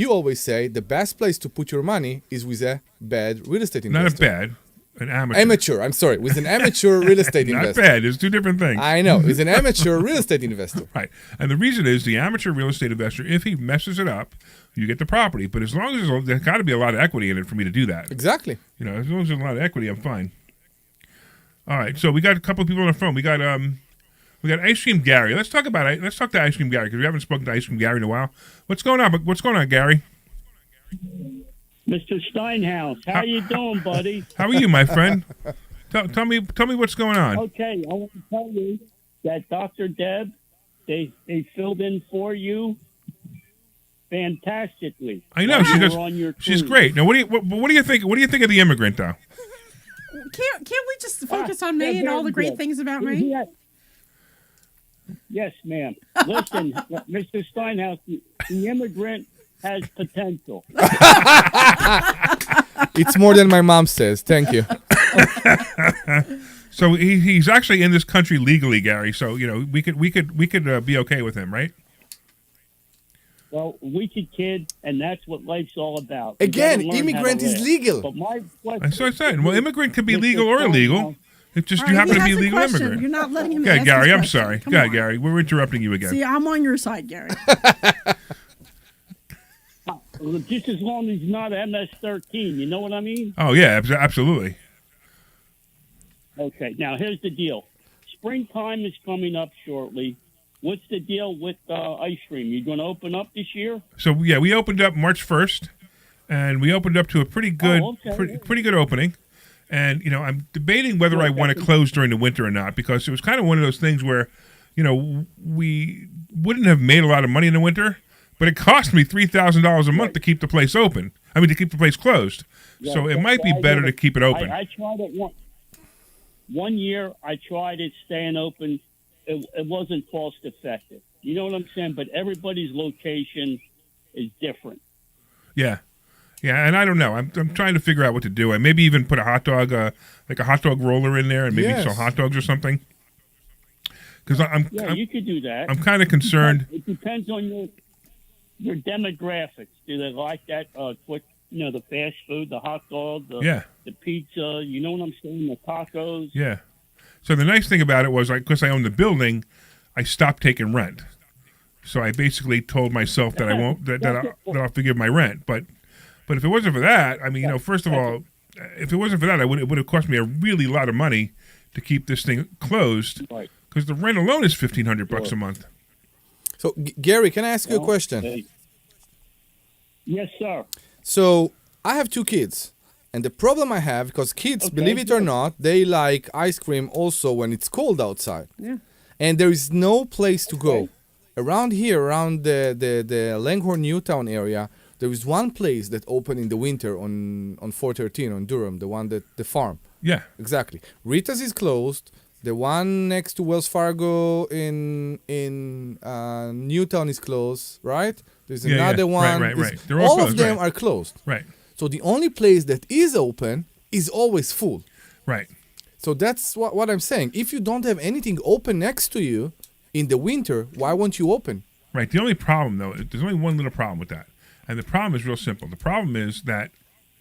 S3: always say the best place to put your money is with a bad real estate
S2: Not
S3: investor.
S2: a bad, an amateur.
S3: Amateur, I'm sorry, with an amateur real estate
S2: Not
S3: investor.
S2: bad. It's two different things.
S3: I know, with an amateur real estate investor.
S2: Right. And the reason is the amateur real estate investor, if he messes it up, you get the property. But as long as there's got to be a lot of equity in it for me to do that.
S3: Exactly.
S2: You know, as long as there's a lot of equity, I'm fine. All right. So we got a couple of people on the phone. We got Ice Cream Gary. Let's talk to Ice Cream Gary because we haven't spoken to Ice Cream Gary in a while. What's going on? What's going on, Gary?
S5: Mr. Steinhouse, how you doing, buddy?
S2: How are you, my friend? Tell me what's going on.
S5: Okay, I want to tell you that Dr. Deb, they filled in for you fantastically.
S2: I know
S5: While you were on your
S2: she's
S5: cruise.
S2: great. Now, what do you think? What do you think of the immigrant, though?
S4: Can't we just focus on me
S5: yeah,
S4: and all the
S5: very
S4: great
S5: good.
S4: things about me?
S5: Yeah. Yes, ma'am. Listen, Mr. Steinhouse, the immigrant has potential.
S3: It's more than my mom says. Thank you.
S2: So he's actually in this country legally, Gary. So you know we could be okay with him, right?
S5: Well, we could kid, and that's what life's all about. You
S3: Again,
S5: gotta learn how
S3: immigrant
S5: to
S3: is
S5: live.
S3: legal.
S5: But my question,
S2: That's what I said. Well, immigrant could be
S5: Mr.
S2: legal or illegal.
S5: Steinhouse,
S2: It's just
S4: All
S2: you
S4: right,
S2: happen
S4: he
S2: to be a
S4: has a
S2: legal
S4: question.
S2: immigrant.
S4: You're not letting him
S2: Okay,
S4: ask
S2: Gary,
S4: his
S2: I'm
S4: question.
S2: sorry.
S4: Come
S2: Go ahead,
S4: on.
S2: Gary. We're interrupting you again.
S4: See, I'm on your side, Gary.
S5: just as long as he's not MS-13, you know what I mean?
S2: Oh yeah, absolutely.
S5: Okay, now here's the deal. Springtime is coming up shortly. What's the deal with ice cream? You going to open up this year?
S2: So yeah, we opened up March 1st, and we opened up to a pretty good,
S5: okay.
S2: pretty good opening. And you know, I'm debating whether I want to close during the winter or not because it was kind of one of those things where, you know, we wouldn't have made a lot of money in the winter, but it cost me $3,000 a month to keep the place open. I mean, to keep the place closed.
S5: Yeah,
S2: So it
S5: that's
S2: might be
S5: why I
S2: better
S5: did
S2: to keep it open.
S5: I tried it one year. I tried it staying open. It wasn't cost effective. You know what I'm saying? But everybody's location is different.
S2: Yeah, and I don't know. I'm trying to figure out what to do. I maybe even put a hot dog, like a hot dog roller in there, and maybe
S3: Yes.
S2: sell hot dogs or something. Because
S5: Yeah, you could do that.
S2: I'm kind of concerned.
S5: It depends on your demographics. Do they like that quick, the fast food, the hot dog,
S2: Yeah.
S5: the pizza, you know what I'm saying, the tacos?
S2: Yeah. So the nice thing about it was, because I own the building, I stopped taking rent. So I basically told myself that I won't that I'll forgive my rent. But if it wasn't for that, I mean, first of all, if it wasn't for that, it would have cost me a really lot of money to keep this thing closed.
S5: Right.
S2: Because the rent alone is $1,500 a month.
S3: So, Gary, can I ask you a question?
S5: Hey. Yes, sir.
S3: So, I have 2 kids. And the problem I have, because kids,
S5: Okay.
S3: believe it or not, they like ice cream also when it's cold outside.
S4: Yeah.
S3: And there is no place to go. Around here, around the Langhorne Newtown area, there is one place that opened in the winter on 413 on Durham, the farm.
S2: Yeah.
S3: Exactly. Rita's is closed. The one next to Wells Fargo in Newtown is closed, right? There's
S2: Yeah,
S3: another
S2: yeah.
S3: one.
S2: Right. They're all
S3: of
S2: closed,
S3: them
S2: right.
S3: are closed.
S2: Right.
S3: So the only place that is open is always full.
S2: Right.
S3: So that's what I'm saying. If you don't have anything open next to you in the winter, why won't you open?
S2: Right. The only problem, though, there's only one little problem with that. And the problem is real simple. The problem is that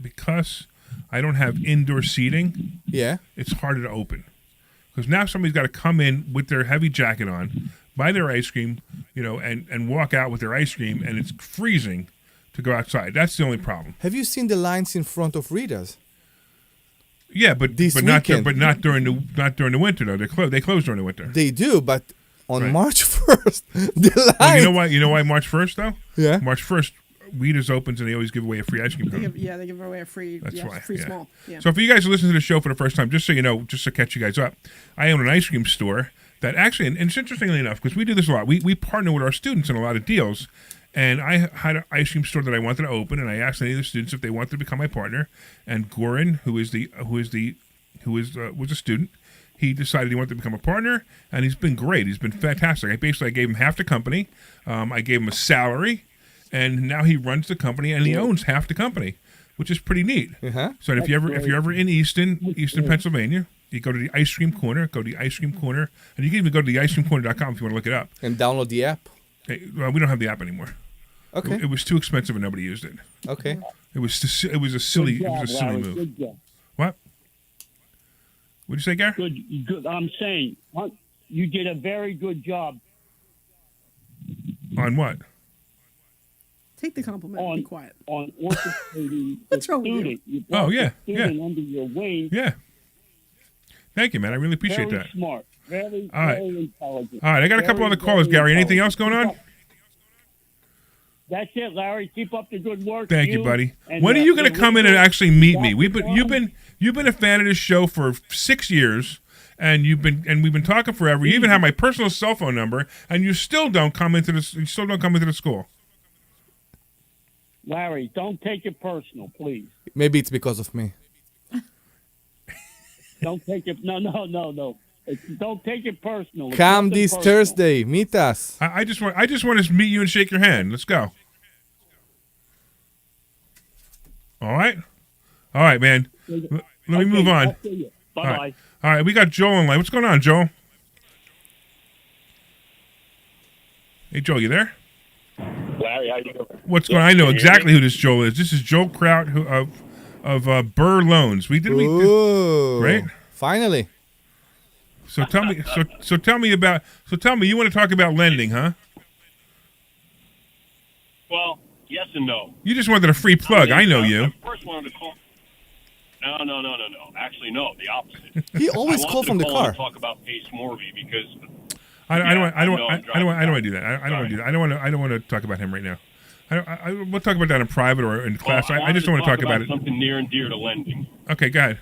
S2: because I don't have indoor seating,
S3: Yeah.
S2: it's harder to open. Because now somebody's got to come in with their heavy jacket on, buy their ice cream, and walk out with their ice cream, and it's freezing to go outside. That's the only problem.
S3: Have you seen the lines in front of Rita's?
S2: Yeah, but
S3: This
S2: not
S3: weekend.
S2: not during the winter though. They close during the winter.
S3: They do, but on
S2: Right.
S3: March 1st, the
S2: Well,
S3: line.
S2: you know why March 1st though?
S3: Yeah.
S2: March 1st, Weeders opens and they always give away a free ice cream
S4: They
S2: cone.
S4: give away a free,
S2: That's why.
S4: free
S2: Yeah.
S4: small. Yeah.
S2: So for you guys who listen to the show for the first time, just so you know, just to catch you guys up, I own an ice cream store that actually, and it's interestingly enough, because we do this a lot, we partner with our students in a lot of deals. And I had an ice cream store that I wanted to open, and I asked any of the students if they wanted to become my partner. And Goran, was a student, he decided he wanted to become a partner, and he's been great. He's been fantastic. I gave him half the company. I gave him a salary, and now he runs the company, and he owns half the company, which is pretty neat.
S3: Uh-huh.
S2: So if you're ever in Easton, Pennsylvania, you go to the ice cream corner. Go to the ice cream corner, and you can even go to the icecreamcorner.com if you want to look it up.
S3: And download the app.
S2: Hey, well, we don't have the app anymore.
S3: Okay.
S2: It was too expensive and nobody used it.
S3: Okay.
S2: It was a silly
S5: Larry.
S2: move.
S5: Good job.
S2: What? What'd you say, Gary?
S5: Good. I'm saying you did a very good job
S2: On what?
S4: Take the compliment and be quiet.
S5: on orchestrating the
S4: What's wrong with you?
S5: student. You brought
S2: Oh, yeah,
S5: the student under your wing.
S2: Yeah. Thank you, man. I really appreciate
S5: Very
S2: that.
S5: smart. Very,
S2: All right.
S5: very intelligent.
S2: All right, I got a couple
S5: Very,
S2: other callers,
S5: very
S2: Gary. Anything else
S5: intelligent.
S2: going on?
S5: That's it, Larry. Keep up the good work.
S2: Thank you, buddy.
S5: and,
S2: When are you going to come in and actually meet me?
S5: Dr.
S2: You've been a fan of this show for 6 years, and we've been talking forever. You even have my personal cell phone number, and you still don't come into the school.
S5: Larry, don't take it personal, please.
S3: Maybe it's because of me.
S5: Don't take it. No. Don't take it personal. It's
S3: Come
S5: nothing
S3: this
S5: personal.
S3: Thursday. Meet us.
S2: I just want to meet you and shake your hand. Let's go. All right, man. Let me move on.
S5: I'll see you.
S2: All
S5: Bye-bye.
S2: right. All right, we got Joel in line. What's going on, Joel? Hey, Joel, you there?
S6: Larry, how you doing?
S2: What's going on? I know exactly who this Joel is. This is Joel Kraut of Burr Loans.
S3: Ooh.
S2: right?
S3: Finally.
S2: So tell me, you want to talk about lending, huh?
S6: Well, yes and no.
S2: You just wanted a free plug. I know you.
S6: I first wanted to call. No. Actually, no, the opposite.
S3: He always
S6: I
S3: calls from
S6: wanted
S3: the
S6: to call
S3: car.
S6: and talk about Pace Morby because
S2: I don't want to do that. I don't want to talk about him right now. We'll talk about that in private or in class. I just don't want to talk about it.
S6: Something near and dear to lending.
S2: Okay, go ahead.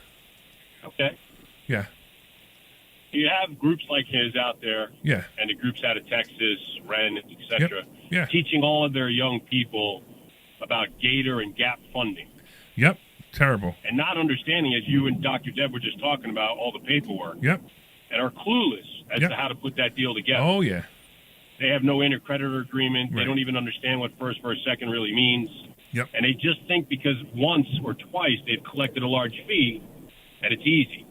S6: Okay.
S2: Yeah.
S6: You have groups like his out there,
S2: Yeah.
S6: and the groups out of Texas, Ren, etc.,
S2: Yeah.
S6: teaching all of their young people about Gator and Gap funding,
S2: Yep. Terrible.
S6: and not understanding, as you and Dr. Deb were just talking about, all the paperwork,
S2: Yep.
S6: and are clueless as
S2: Yep.
S6: to how to put that deal together.
S2: Oh yeah.
S6: They have no intercreditor agreement.
S2: Right.
S6: They don't even understand what first second really means.
S2: Yep.
S6: And they just think because once or twice they've collected a large fee that it's easy.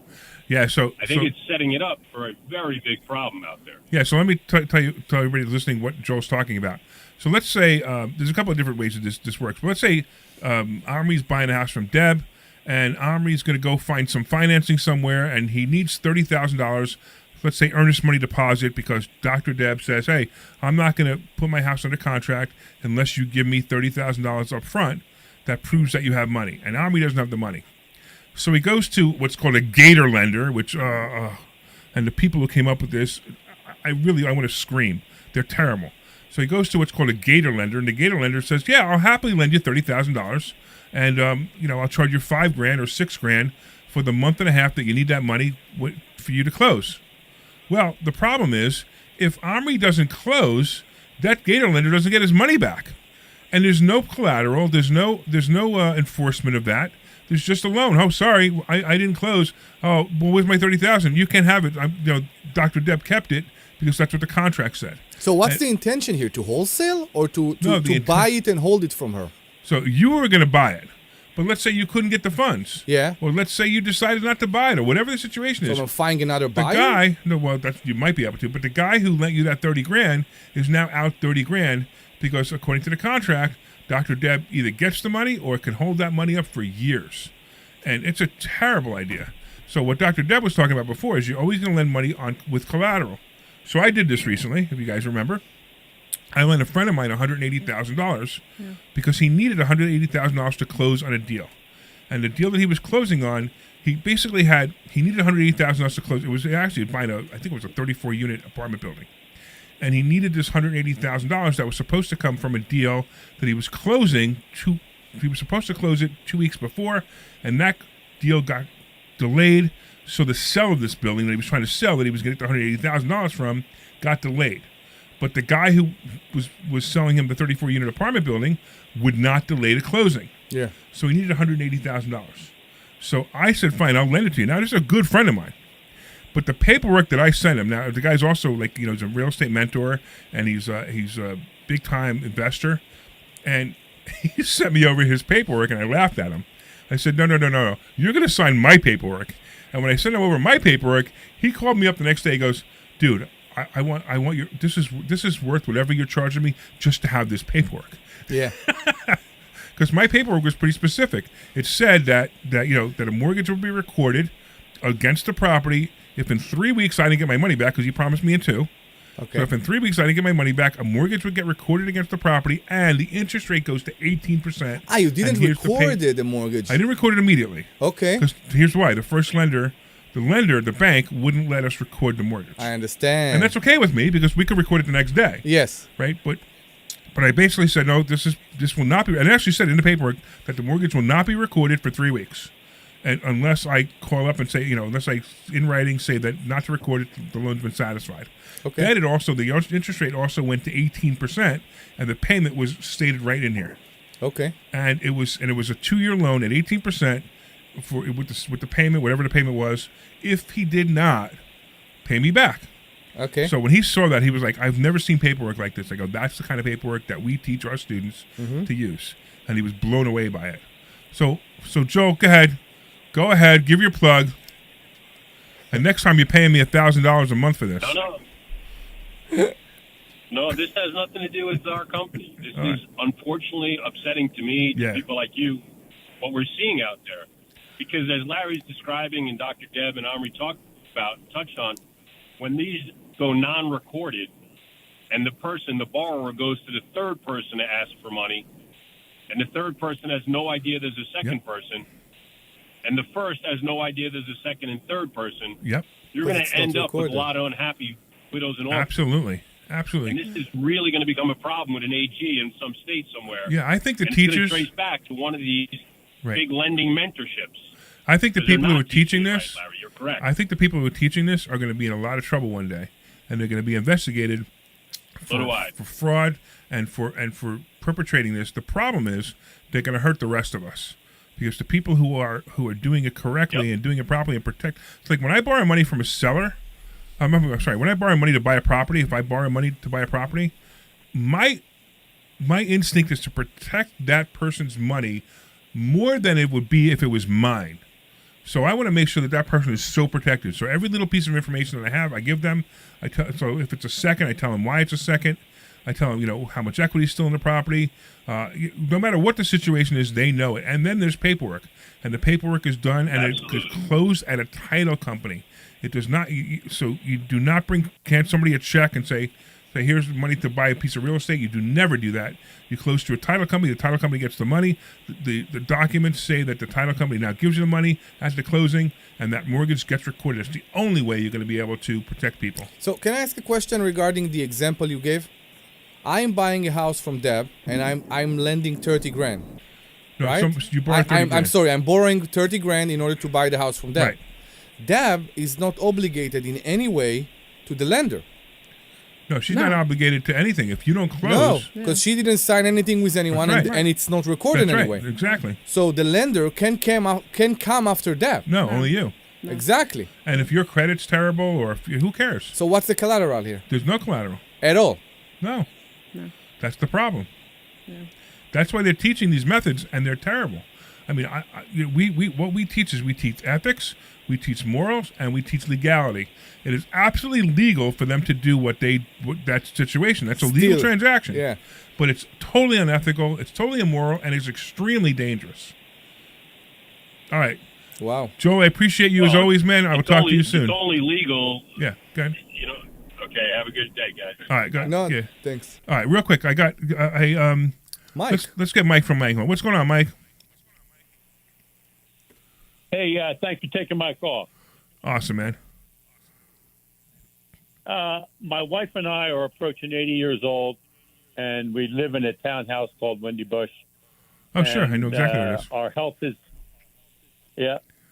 S2: Yeah. So
S6: I think it's setting it up for a very big problem out there.
S2: Yeah, so let me tell everybody listening what Joel's talking about. So let's say there's a couple of different ways that this works. But let's say Omri's buying a house from Deb, and Omri's going to go find some financing somewhere, and he needs $30,000. Let's say earnest money deposit because Dr. Deb says, "Hey, I'm not going to put my house under contract unless you give me $30,000 up front. That proves that you have money." And Omri doesn't have the money, so he goes to what's called a Gator lender, which and the people who came up with this, I want to scream. They're terrible. So he goes to what's called a Gator lender, and the Gator lender says, "Yeah, I'll happily lend you $30,000, and I'll charge you $5,000 or $6,000 for the month and a half that you need that money for you to close." Well, the problem is if Omri doesn't close, that Gator lender doesn't get his money back, and there's no collateral, there's no enforcement of that. There's just a loan. Oh, sorry, I didn't close. Oh, well, where's my $30,000? You can't have it. Dr. Deb kept it because that's what the contract said.
S3: So what's the intention here? To wholesale or to
S2: No, the
S3: buy it and hold it from her?
S2: So you were going to buy it, but let's say you couldn't get the funds.
S3: Yeah.
S2: Or let's say you decided not to buy it, or whatever the situation
S3: So
S2: is.
S3: I'm finding another
S2: The
S3: buyer?
S2: guy, you might be able to, but the guy who lent you that $30,000 is now out $30,000 because according to the contract, Dr. Deb either gets the money or can hold that money up for years. And it's a terrible idea. So what Dr. Deb was talking about before is you're always going to lend money with collateral. So I did this recently, if you guys remember. I lent a friend of mine $180,000 because he needed $180,000 to close on a deal. And the deal that he was closing on, he basically he needed $180,000 to close. It was actually buying I think it was a 34-unit apartment building. And he needed this $180,000 that was supposed to come from a deal that he was closing. He was supposed to close it 2 weeks before, and that deal got delayed. So the sale of this building that he was trying to sell, that he was getting the $180,000 from, got delayed. But the guy who was selling him the 34-unit apartment building would not delay the closing.
S3: Yeah.
S2: So he needed $180,000. So I said, fine, I'll lend it to you. Now, this is a good friend of mine. But the paperwork that I sent him, now the guy's also he's a real estate mentor, and he's a big time investor, and he sent me over his paperwork, and I laughed at him. I said, no, you're going to sign my paperwork. And when I sent him over my paperwork, he called me up the next day. He goes, dude, I want your this is worth whatever you're charging me just to have this paperwork.
S3: Yeah.
S2: Because my paperwork was pretty specific. It said that a mortgage would be recorded against the property if in 3 weeks I didn't get my money back, because he promised me in 2.
S3: Okay.
S2: So if in 3 weeks I didn't get my money back, a mortgage would get recorded against the property, and the interest rate goes to 18%.
S3: You didn't record the mortgage.
S2: I didn't record it immediately.
S3: Okay.
S2: Because here's why: the bank wouldn't let us record the mortgage.
S3: I understand.
S2: And that's okay with me because we could record it the next day.
S3: Yes.
S2: Right? But I basically said, no, this will not be, and I actually said in the paperwork that the mortgage will not be recorded for 3 weeks. And unless I call up and say, unless I in writing say that not to record it, the loan's been satisfied.
S3: Okay.
S2: Then the interest rate also went to 18%, and the payment was stated right in here.
S3: Okay.
S2: And it was a 2-year loan at 18% with the payment, whatever the payment was, if he did not pay me back.
S3: Okay.
S2: So when he saw that, he was like, I've never seen paperwork like this. I go, that's the kind of paperwork that we teach our students to use. And he was blown away by it. So Joe, go ahead, give your plug. And next time you're paying me $1,000 a month for this.
S6: No, this has nothing to do with our company. This is unfortunately upsetting to me, to people like you, what we're seeing out there. Because as Larry's describing and Dr. Deb and Omri touched on, when these go non-recorded and the borrower goes to the third person to ask for money, and the third person has no idea there's a second person, and the first has no idea there's a second and third person, you're going to end up with a lot of unhappy widows and orphans.
S2: Absolutely.
S6: And this is really going to become a problem with an AG in some state somewhere.
S2: Yeah, I think the
S6: and
S2: teachers...
S6: It's going to trace back to one of these big lending mentorships.
S2: I think the people who are teaching this...
S6: Right, Larry, you're correct.
S2: I think the people who are teaching this are going to be in a lot of trouble one day. And they're going to be investigated for fraud and for perpetrating this. The problem is they're going to hurt the rest of us. Because the people who are doing it correctly and doing it properly and protect... It's like when I borrow money from a seller... when I borrow money to buy a property, if I borrow money to buy a property, my instinct is to protect that person's money more than it would be if it was mine. So I want to make sure that person is so protected. So every little piece of information that I have, I give them. So if it's a second, I tell them why it's a second. I tell them, how much equity is still in the property. No matter what the situation is, they know it. And then there's paperwork. And the paperwork is done, and it is closed at a title company. It does not. So you do not hand somebody a check and say, here's money to buy a piece of real estate. You do never do that. You close to a title company. The title company gets the money. The documents say that the title company now gives you the money at the closing, and that mortgage gets recorded. It's the only way you're going to be able to protect people.
S3: So can I ask a question regarding the example you gave? I'm buying a house from Deb, and I'm lending $30,000.
S2: No,
S3: right?
S2: You borrow $30,000.
S3: I'm sorry. I'm borrowing $30,000 in order to buy the house from Deb.
S2: Right.
S3: Deb is not obligated in any way to the lender.
S2: No, she's not obligated to anything. If you don't close...
S3: No, because she didn't sign anything with anyone, and it's not recorded anyway.
S2: Right. Exactly.
S3: So the lender can come after Deb.
S2: No, only you.
S3: No. Exactly.
S2: And if your credit's terrible, or who cares?
S3: So what's the collateral here?
S2: There's no collateral.
S3: At all?
S2: No. That's the problem. Yeah. That's why they're teaching these methods, and they're terrible. I mean, we what we teach is we teach ethics, we teach morals, and we teach legality. It is absolutely legal for them to do that situation. That's a legal transaction.
S3: Yeah.
S2: But it's totally unethical, it's totally immoral, and it's extremely dangerous. All right.
S3: Wow.
S2: Joe, I appreciate you as always, man. I will talk to you soon.
S6: It's only legal.
S2: Yeah, go ahead.
S6: Okay, have a good day, guys.
S2: All right, go ahead.
S3: No,
S2: Yeah.
S3: thanks.
S2: All right, real quick. I got
S3: Mike.
S2: Let's get Mike from Langhorne. What's going on, Mike?
S7: Hey, thanks for taking my call.
S2: Awesome, man.
S7: My wife and I are approaching 80 years old, and we live in a townhouse called Windy Bush.
S2: Oh, sure. I know exactly what it is.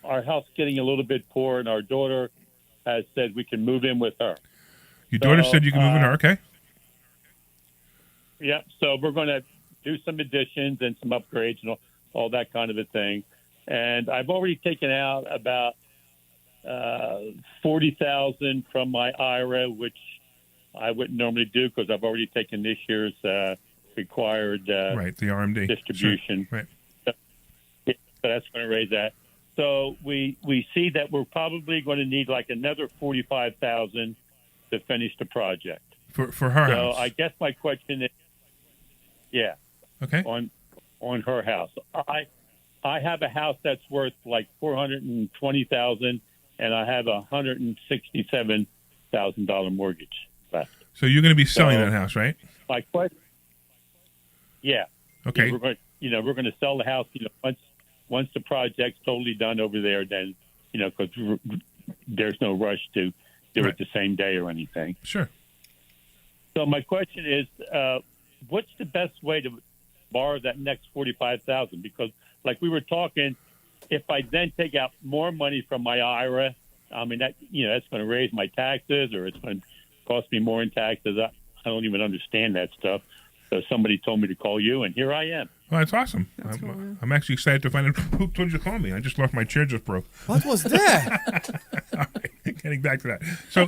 S7: Our health getting a little bit poor, and our daughter has said we can move in with her.
S2: Your daughter said you can move in her, okay?
S7: Yeah, so we're going to do some additions and some upgrades and all that kind of a thing. And I've already taken out about $40,000 from my IRA, which I wouldn't normally do because I've already taken this year's required
S2: right, the RMD
S7: distribution.
S2: Sure. Right.
S7: So that's going to raise that. So we see that we're probably going to need like another $45,000 to finish the project
S2: for her house.
S7: So I guess my question is,
S2: okay,
S7: on her house. I have a house that's worth like $420,000, and I have $167,000 mortgage left.
S2: So you're going to be selling that house, right?
S7: My question,
S2: okay.
S7: We're going to sell the house. Once the project's totally done over there, then because there's no rush to do it the same day or anything.
S2: Sure.
S7: So my question is, what's the best way to borrow that next $45,000? Because like we were talking, if I then take out more money from my IRA, I mean, that's going to raise my taxes, or it's going to cost me more in taxes. I don't even understand that stuff. So somebody told me to call you, and here I am.
S2: Well, that's awesome. I'm actually excited to find out who told you to call me. I just lost my chair, just broke.
S3: What was that?
S2: All right, getting back to that. So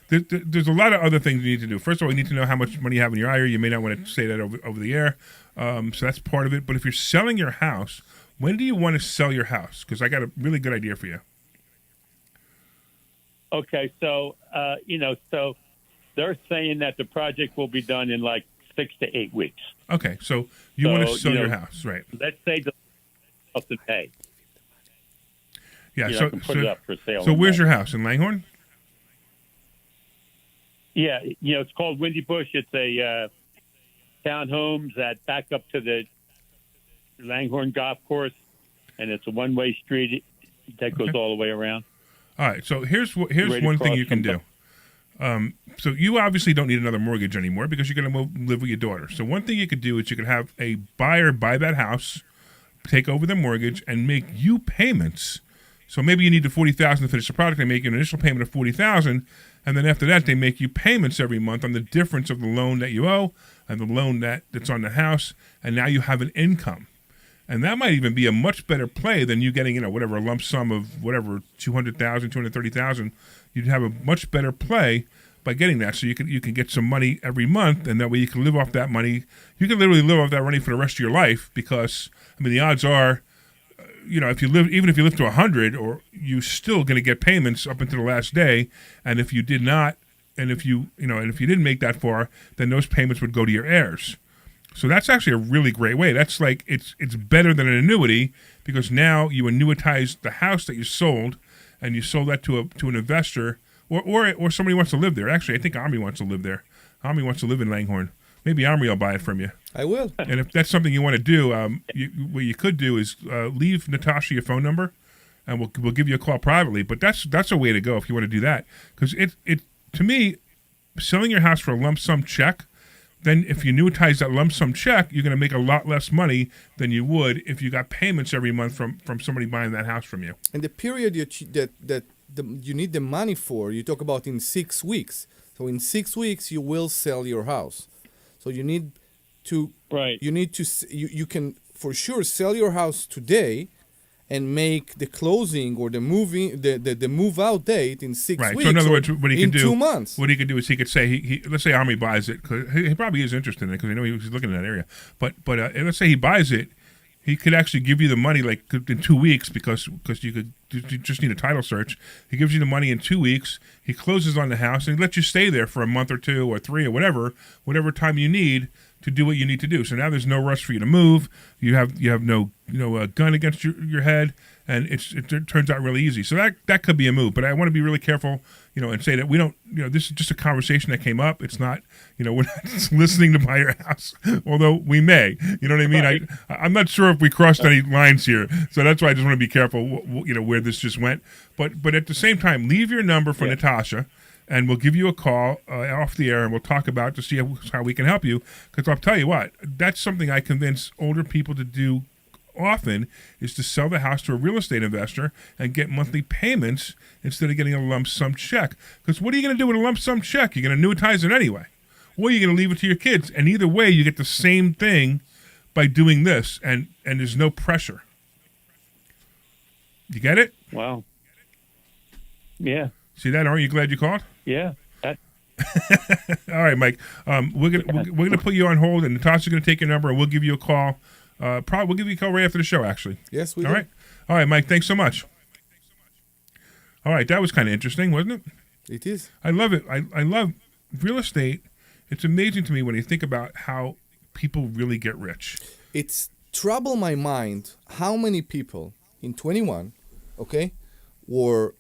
S2: there's a lot of other things you need to do. First of all, you need to know how much money you have in your IRA. You may not want to say that over the air. So that's part of it. But if you're selling your house, when do you want to sell your house? Because I got a really good idea for you.
S7: Okay, so so they're saying that the project will be done in like 6 to 8 weeks.
S2: Okay, so you want to sell your house, right?
S7: Let's say the house in May.
S2: Yeah,
S7: I
S2: so
S7: can put it up for sale.
S2: So where's your house, in Langhorne?
S7: Yeah, it's called Windy Bush. It's a townhomes that back up to the Langhorne Golf Course, and it's a one-way street that goes all the way around.
S2: All right, so here's one thing you can do. So you obviously don't need another mortgage anymore because you're going to live with your daughter. So one thing you could do is you could have a buyer buy that house, take over the mortgage, and make you payments. So maybe you need the $40,000 to finish the project. They make you an initial payment of $40,000, and then after that, they make you payments every month on the difference of the loan that you owe and the loan that's on the house, and now you have an income. And that might even be a much better play than you getting, whatever, a lump sum of whatever, $200,000, $230,000. You'd have a much better play by getting that. So you can get some money every month, and that way you can live off that money. You can literally live off that money for the rest of your life because, the odds are, if you live to 100, or you're still going to get payments up until the last day. And if you did not, and if you didn't make that far, then those payments would go to your heirs. So that's actually a really great way. That's like it's better than an annuity because now you annuitize the house that you sold, and you sold that to an investor or somebody who wants to live there. Actually, I think Omri wants to live there. Omri wants to live in Langhorne. Maybe Omri will buy it from you.
S3: I will.
S2: And if that's something you want to do, what you could do is leave Natasha your phone number, and we'll give you a call privately. But that's a way to go if you want to do that, because it to me, selling your house for a lump sum check. Then if you annuitize that lump sum check, you're going to make a lot less money than you would if you got payments every month from somebody buying that house from you.
S3: And the period you need the money for, you talk about in 6 weeks. So in 6 weeks, you will sell your house. So you need to you can for sure sell your house today and make the closing or the move out date in 6 weeks.
S2: So in other words, what he can do
S3: 2 months.
S2: What he could do is he could say he let's say Omri buys it, because he probably is interested in it because I know he's looking in that area. But let's say he buys it, he could actually give you the money like in 2 weeks because you just need a title search. He gives you the money in 2 weeks. He closes on the house and he lets you stay there for a month or 2 or 3 or whatever time you need to do what you need to do. So now there's no rush for you to move. You have no gun against your head, and it turns out really easy. So that could be a move. But I want to be really careful, and say that we don't, this is just a conversation that came up. It's not, we're not just listening to buy your house, although we may. You know what I mean? Right. I'm not sure if we crossed any lines here, so that's why I just want to be careful, where this just went. But at the same time, leave your number for Natasha. And we'll give you a call off the air, and we'll talk about to see how we can help you. Because I'll tell you what, that's something I convince older people to do often, is to sell the house to a real estate investor and get monthly payments instead of getting a lump sum check. Because what are you going to do with a lump sum check? You're going to annuitize it anyway. Or you're going to leave it to your kids. And either way, you get the same thing by doing this, and there's no pressure. You get it?
S7: Wow. Yeah.
S2: See that? Aren't you glad you called?
S7: Yeah.
S2: All right, Mike. We're gonna put you on hold, and Natasha's gonna take your number, and we'll give you a call. Probably we'll give you a call right after the show. Actually.
S3: Yes, we
S2: do. All right, Mike. Thanks so much. All right, that was kind of interesting, wasn't it?
S3: It is.
S2: I love it. I love real estate. It's amazing to me when you think about how people really get rich.
S3: It's trouble my mind how many people in 21, were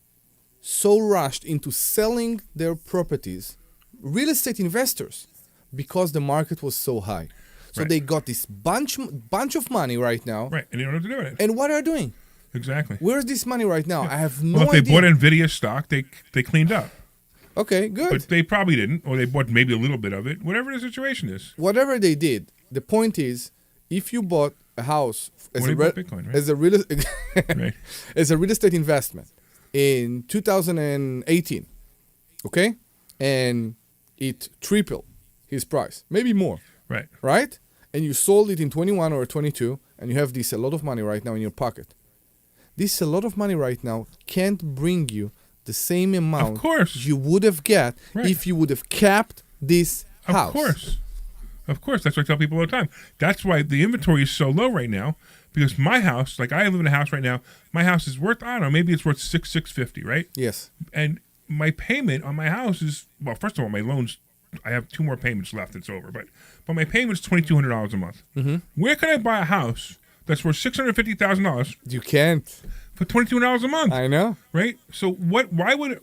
S3: so rushed into selling their properties, real estate investors, because the market was so high. So they got this bunch of money right now.
S2: Right, and they don't know what to do with it.
S3: And what are they doing?
S2: Exactly.
S3: Where's this money right now? I have no
S2: idea. Well, if they
S3: idea.
S2: bought NVIDIA stock, they cleaned up.
S3: Okay, good.
S2: But they probably didn't, or they bought maybe a little bit of it, whatever the situation is.
S3: Whatever they did, the point is, if you bought a house as
S2: Bitcoin, right?
S3: as a real estate investment in 2018, and it tripled his price, maybe more, right? And you sold it in 21 or 22, and you have a lot of money right now in your pocket. This a lot of money right now can't bring you the same amount
S2: of course.
S3: You would have got if you would have kept this house.
S2: Of course, that's what I tell people all the time. That's why the inventory is so low right now, because my house, like I live in a house right now, my house is worth, I don't know, maybe it's worth $650, right?
S3: Yes.
S2: And my payment on my house is, well, first of all, my loans, I have 2 more payments left, it's over, but my payment's $2,200 a month.
S3: Mm-hmm.
S2: Where can I buy a house that's worth $650,000?
S3: You can't.
S2: For $2,200 a month.
S3: I know.
S2: Right? So why would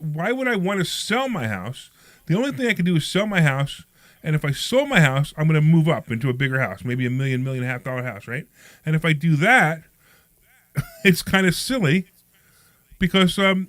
S2: I want to sell my house? The only thing I can do is sell my house. And if I sold my house, I'm going to move up into a bigger house, maybe $1 million, $1.5 million house, right? And if I do that, it's kind of silly because if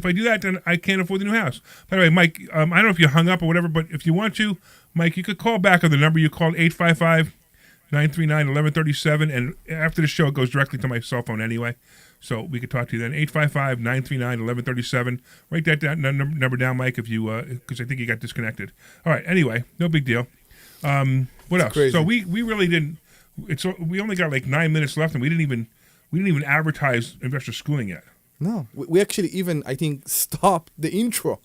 S2: I do that, then I can't afford the new house. By the way, Mike, I don't know if you hung up or whatever, but if you want to, Mike, you could call back on the number you called, 855-939-1137, and after the show, it goes directly to my cell phone anyway. So we could talk to you then. 855-939-1137. Write that number down, Mike, if you because I think you got disconnected. All right. Anyway, no big deal. What else?
S3: Crazy.
S2: So we really didn't. We only got like 9 minutes left, and we didn't even advertise investor schooling yet.
S3: No, we actually even I think stopped the intro.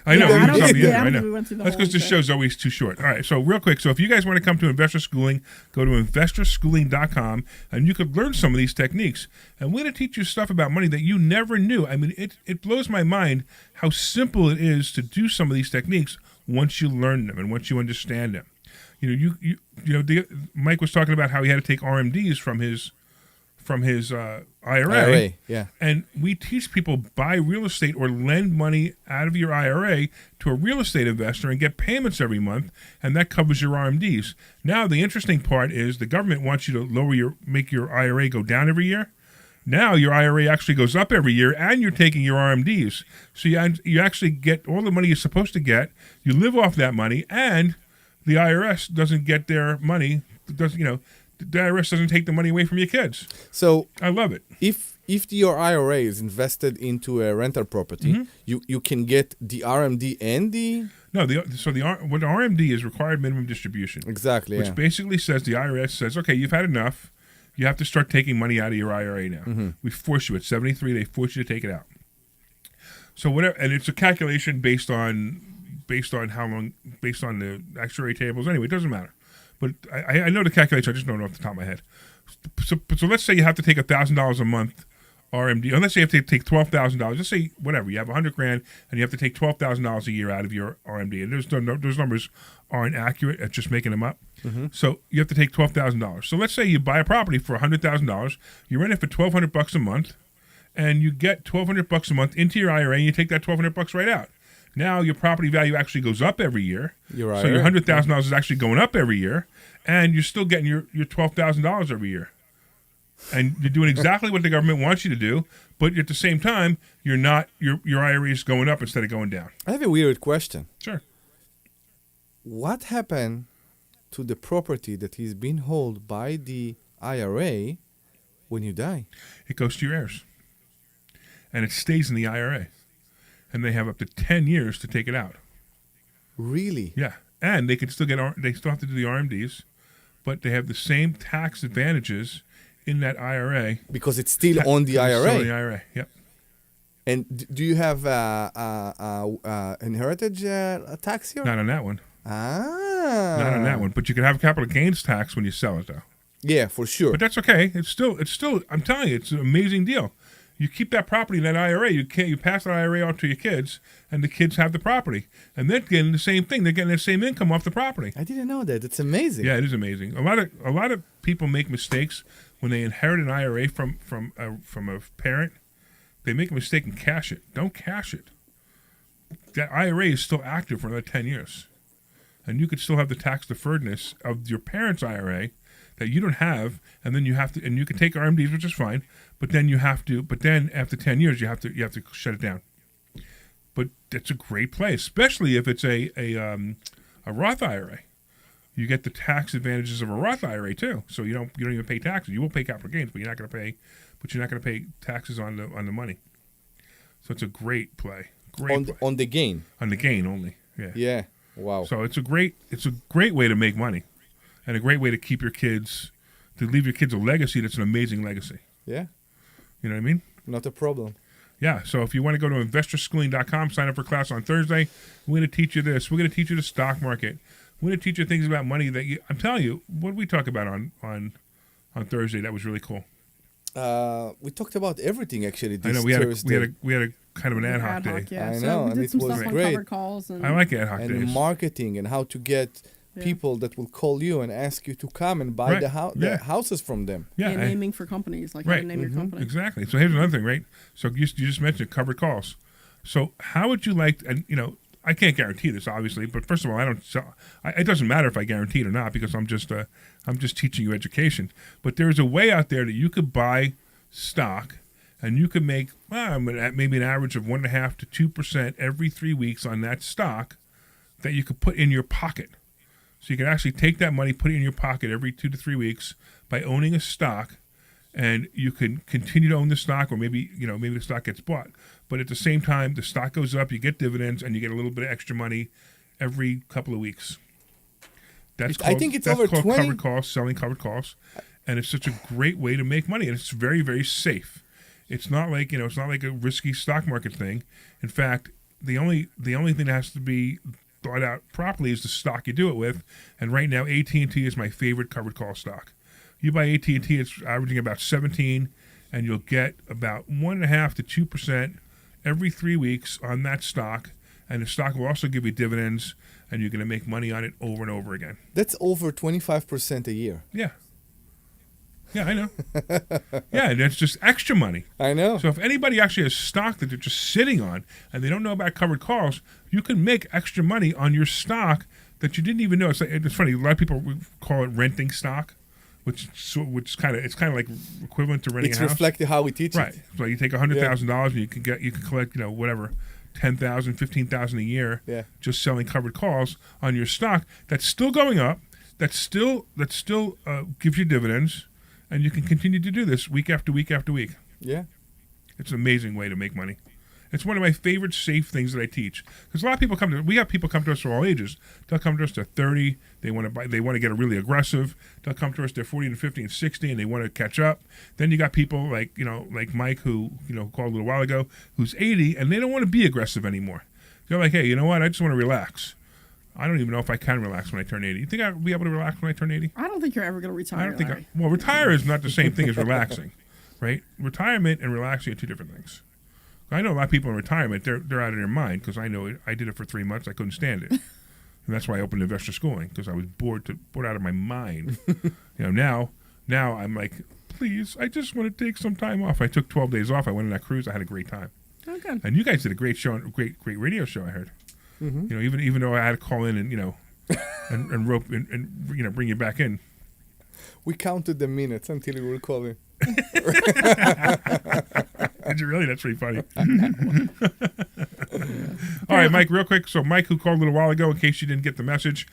S2: I know.
S4: Yeah,
S2: I know. That's because the show's always too short. All right. So real quick. So if you guys want to come to Investor Schooling, go to investorschooling.com, and you could learn some of these techniques. And we're going to teach you stuff about money that you never knew. I mean, it blows my mind how simple it is to do some of these techniques once you learn them and once you understand them. Mike was talking about how he had to take RMDs from his IRA.
S3: Yeah.
S2: And we teach people buy real estate or lend money out of your IRA to a real estate investor and get payments every month, and that covers your RMDs. Now, the interesting part is the government wants you to make your IRA go down every year. Now your IRA actually goes up every year, and you're taking your RMDs. So you actually get all the money you're supposed to get. You live off that money, and the IRS doesn't get their money. The IRS doesn't take the money away from your kids. So I love it.
S3: If your IRA is invested into a rental property, you can get the RMD and the...
S2: No, what the RMD is required minimum distribution.
S3: Exactly,
S2: which basically says the IRS says, okay, you've had enough. You have to start taking money out of your IRA now. Mm-hmm. We force you at 73. They force you to take it out. So whatever, and it's a calculation based on how long, based on the actuary tables. Anyway, it doesn't matter. but I know the calculation. I just don't know off the top of my head. So let's say you have to take $1,000 a month RMD. Or let's say you have to take $12,000. Let's say whatever you have $100,000 and you have to take $12,000 a year out of your RMD. And those numbers aren't accurate at just making them up.
S3: Mm-hmm.
S2: So you have to take $12,000. So let's say you buy a property for $100,000. You rent it for $1,200 a month, and you get $1,200 a month into your IRA, and you take that $1,200 right out. Now your property value actually goes up every year.
S3: You're right.
S2: So your $100,000 is actually going up every year, and you're still getting your $12,000 every year. And you're doing exactly what the government wants you to do, but at the same time, you're not your IRA is going up instead of going down.
S3: I have a weird question.
S2: Sure.
S3: What happened to the property that is being held by the IRA when you die?
S2: It goes to your heirs, and it stays in the IRA, and they have up to 10 years to take it out.
S3: Really?
S2: Yeah, and they can still they still have to do the RMDs, but they have the same tax advantages in that IRA
S3: Because it's still on the IRA.
S2: Still in the IRA. Yep.
S3: And do you have inheritance tax here?
S2: Not on that one.
S3: Ah.
S2: Not on that one. But you can have capital gains tax when you sell it, though.
S3: Yeah, for sure.
S2: But that's okay. It's still. I'm telling you, it's an amazing deal. You keep that property in that IRA. You pass that IRA on to your kids, and the kids have the property, and they're getting the same thing. They're getting the same income off the property.
S3: I didn't know that. It's amazing.
S2: Yeah, it is amazing. A lot of people make mistakes when they inherit an IRA from a parent. They make a mistake and cash it. Don't cash it. That IRA is still active for another 10 years, and you could still have the tax deferredness of your parents' IRA that you don't have, and then you have to, and you can take RMDs, which is fine, but then you have to, but then after 10 years, you have to shut it down. But it's a great play, especially if it's a Roth IRA. You get the tax advantages of a Roth IRA too, so you don't even pay taxes. You will pay capital gains, but you're not going to pay taxes on the money. So it's a great play.
S3: On the gain.
S2: On the gain only. Yeah.
S3: Yeah. Wow.
S2: So it's a great way to make money, and a great way to keep your kids, to leave your kids a legacy that's an amazing legacy.
S3: Yeah.
S2: You know what I mean?
S3: Not a problem.
S2: Yeah. So if you want to go to investorschooling.com, sign up for class on Thursday. We're going to teach you this. We're going to teach you the stock market. We're going to teach you things about money that I'm telling you. What did we talk about on Thursday? That was really cool.
S3: We talked about everything actually.
S2: I know we had a kind of an ad hoc day.
S4: Yeah.
S3: I
S4: So
S3: know,
S4: we
S3: and
S4: did
S3: it
S4: some
S3: was
S4: stuff on
S3: great.
S4: covered calls and
S2: I like ad hoc
S3: And
S2: days.
S3: marketing and how to get people that will call you and ask you to come and buy
S2: Right.
S3: the houses from them.
S2: Yeah.
S4: and naming for companies, like how to name your company.
S2: Exactly. So here's another thing, right? So you just mentioned covered calls. So how would you like? And I can't guarantee this, obviously. But first of all, I don't. It doesn't matter if I guarantee it or not because I'm just teaching you education. But there's a way out there that you could buy stock, and you could make maybe an average of 1.5% to 2% every 3 weeks on that stock that you could put in your pocket. So you can actually take that money, put it in your pocket every 2 to 3 weeks by owning a stock, and you can continue to own the stock, or maybe the stock gets bought. But at the same time, the stock goes up, you get dividends, and you get a little bit of extra money every couple of weeks.
S3: I think it's over 20.
S2: Covered calls, selling covered calls, and it's such a great way to make money, and it's very, very safe. It's not like it's not like a risky stock market thing. In fact, the only thing that has to be thought out properly is the stock you do it with. And right now, AT&T is my favorite covered call stock. You buy AT&T, it's averaging about 17, and you'll get about 1.5% to 2% every 3 weeks on that stock. And the stock will also give you dividends, and you're going to make money on it over and over again.
S3: That's over 25% a year.
S2: Yeah. Yeah, I know. Yeah, and that's just extra money.
S3: I know.
S2: So if anybody actually has stock that they're just sitting on and they don't know about covered calls, you can make extra money on your stock that you didn't even know. It's funny. A lot of people call it renting stock, which is kind of like equivalent to renting a house.
S3: It's reflecting how we teach
S2: Right.
S3: it.
S2: So you take $100,000 and you can collect whatever $10,000, $15,000 a year just selling covered calls on your stock that's still going up, that still gives you dividends. And you can continue to do this week after week after week.
S3: Yeah.
S2: It's an amazing way to make money. It's one of my favorite safe things that I teach. Because a lot of people we have people come to us for all ages. They'll come to us, they're 30, they want to get really aggressive. They'll come to us, they're 40 and 50 and 60, and they want to catch up. Then you got people like Mike, who called a little while ago, who's 80, and they don't want to be aggressive anymore. They're like, hey, you know what? I just want to relax. I don't even know if I can relax when I turn 80. You think I'll be able to relax when I turn 80?
S4: I don't think you're ever going to retire.
S2: I don't think.
S4: Larry.
S2: Well, retire is not the same thing as relaxing, right? Retirement and relaxing are two different things. I know a lot of people in retirement, they're out of their mind because I know I did it for 3 months. I couldn't stand it. And that's why I opened Investor Schooling, because I was bored out of my mind. Now I'm like, please, I just want to take some time off. I took 12 days off. I went on that cruise. I had a great time.
S4: Oh, good.
S2: And you guys did a great show, great radio show, I heard. Mm-hmm. Even though I had to call in and and rope and bring you back in.
S3: We counted the minutes until you were calling.
S2: Did you really? That's pretty funny. All right, Mike, real quick. So Mike, who called a little while ago, in case you didn't get the message,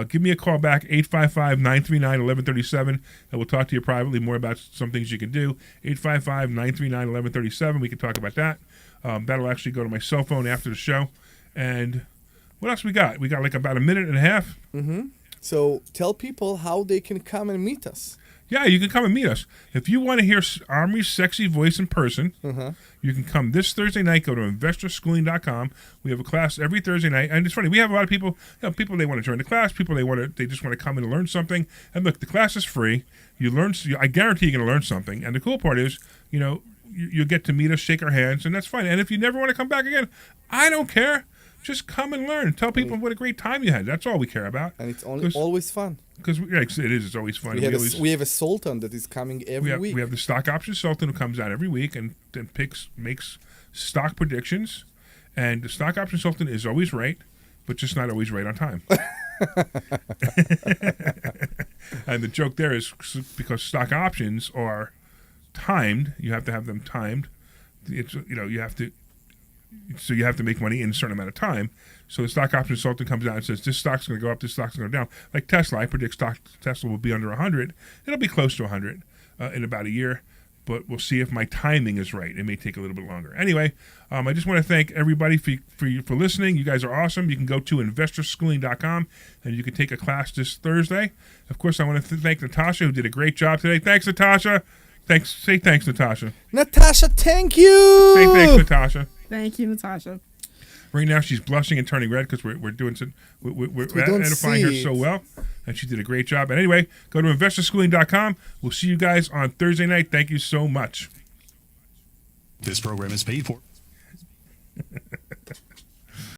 S2: give me a call back, 855-939-1137, and we'll talk to you privately more about some things you can do. 855-939-1137. We can talk about that. That'll actually go to my cell phone after the show. And what else we got? We got like about a minute and a half.
S3: Mm-hmm. So tell people how they can come and meet us.
S2: Yeah, you can come and meet us. If you want to hear Omri's sexy voice in person, you can come this Thursday night. Go to investorschooling.com. We have a class every Thursday night. And it's funny, we have a lot of people, people they want to join the class, people they just want to come in and learn something. And look, the class is free. I guarantee you're going to learn something. And the cool part is, you'll get to meet us, shake our hands, and that's fine. And if you never want to come back again, I don't care. Just come and learn. Tell people what a great time you had. That's all we care about.
S3: And it's always fun.
S2: Because it is. It's always fun.
S3: We have a sultan that is coming every week.
S2: We have the stock option sultan who comes out every week and makes stock predictions. And the stock option sultan is always right, but just not always right on time. And the joke there is because stock options are timed. You have to have them timed. So you have to make money in a certain amount of time. So the stock option consultant comes out and says, this stock's going to go up, this stock's going to go down. Like Tesla, I predict Tesla will be under 100. It'll be close to 100 in about a year, but we'll see if my timing is right. It may take a little bit longer. Anyway, I just want to thank everybody for listening. You guys are awesome. You can go to investorschooling.com and you can take a class this Thursday. Of course, I want to thank Natasha, who did a great job today. Thanks, Natasha. Say thanks, Natasha.
S3: Natasha, thank you.
S2: Say thanks, Natasha.
S4: Thank you, Natasha.
S2: Right now, she's blushing and turning red because we're doing some, we're edifying her so well, and she did a great job. And anyway, go to investorschooling.com. We'll see you guys on Thursday night. Thank you so much.
S1: This program is paid for.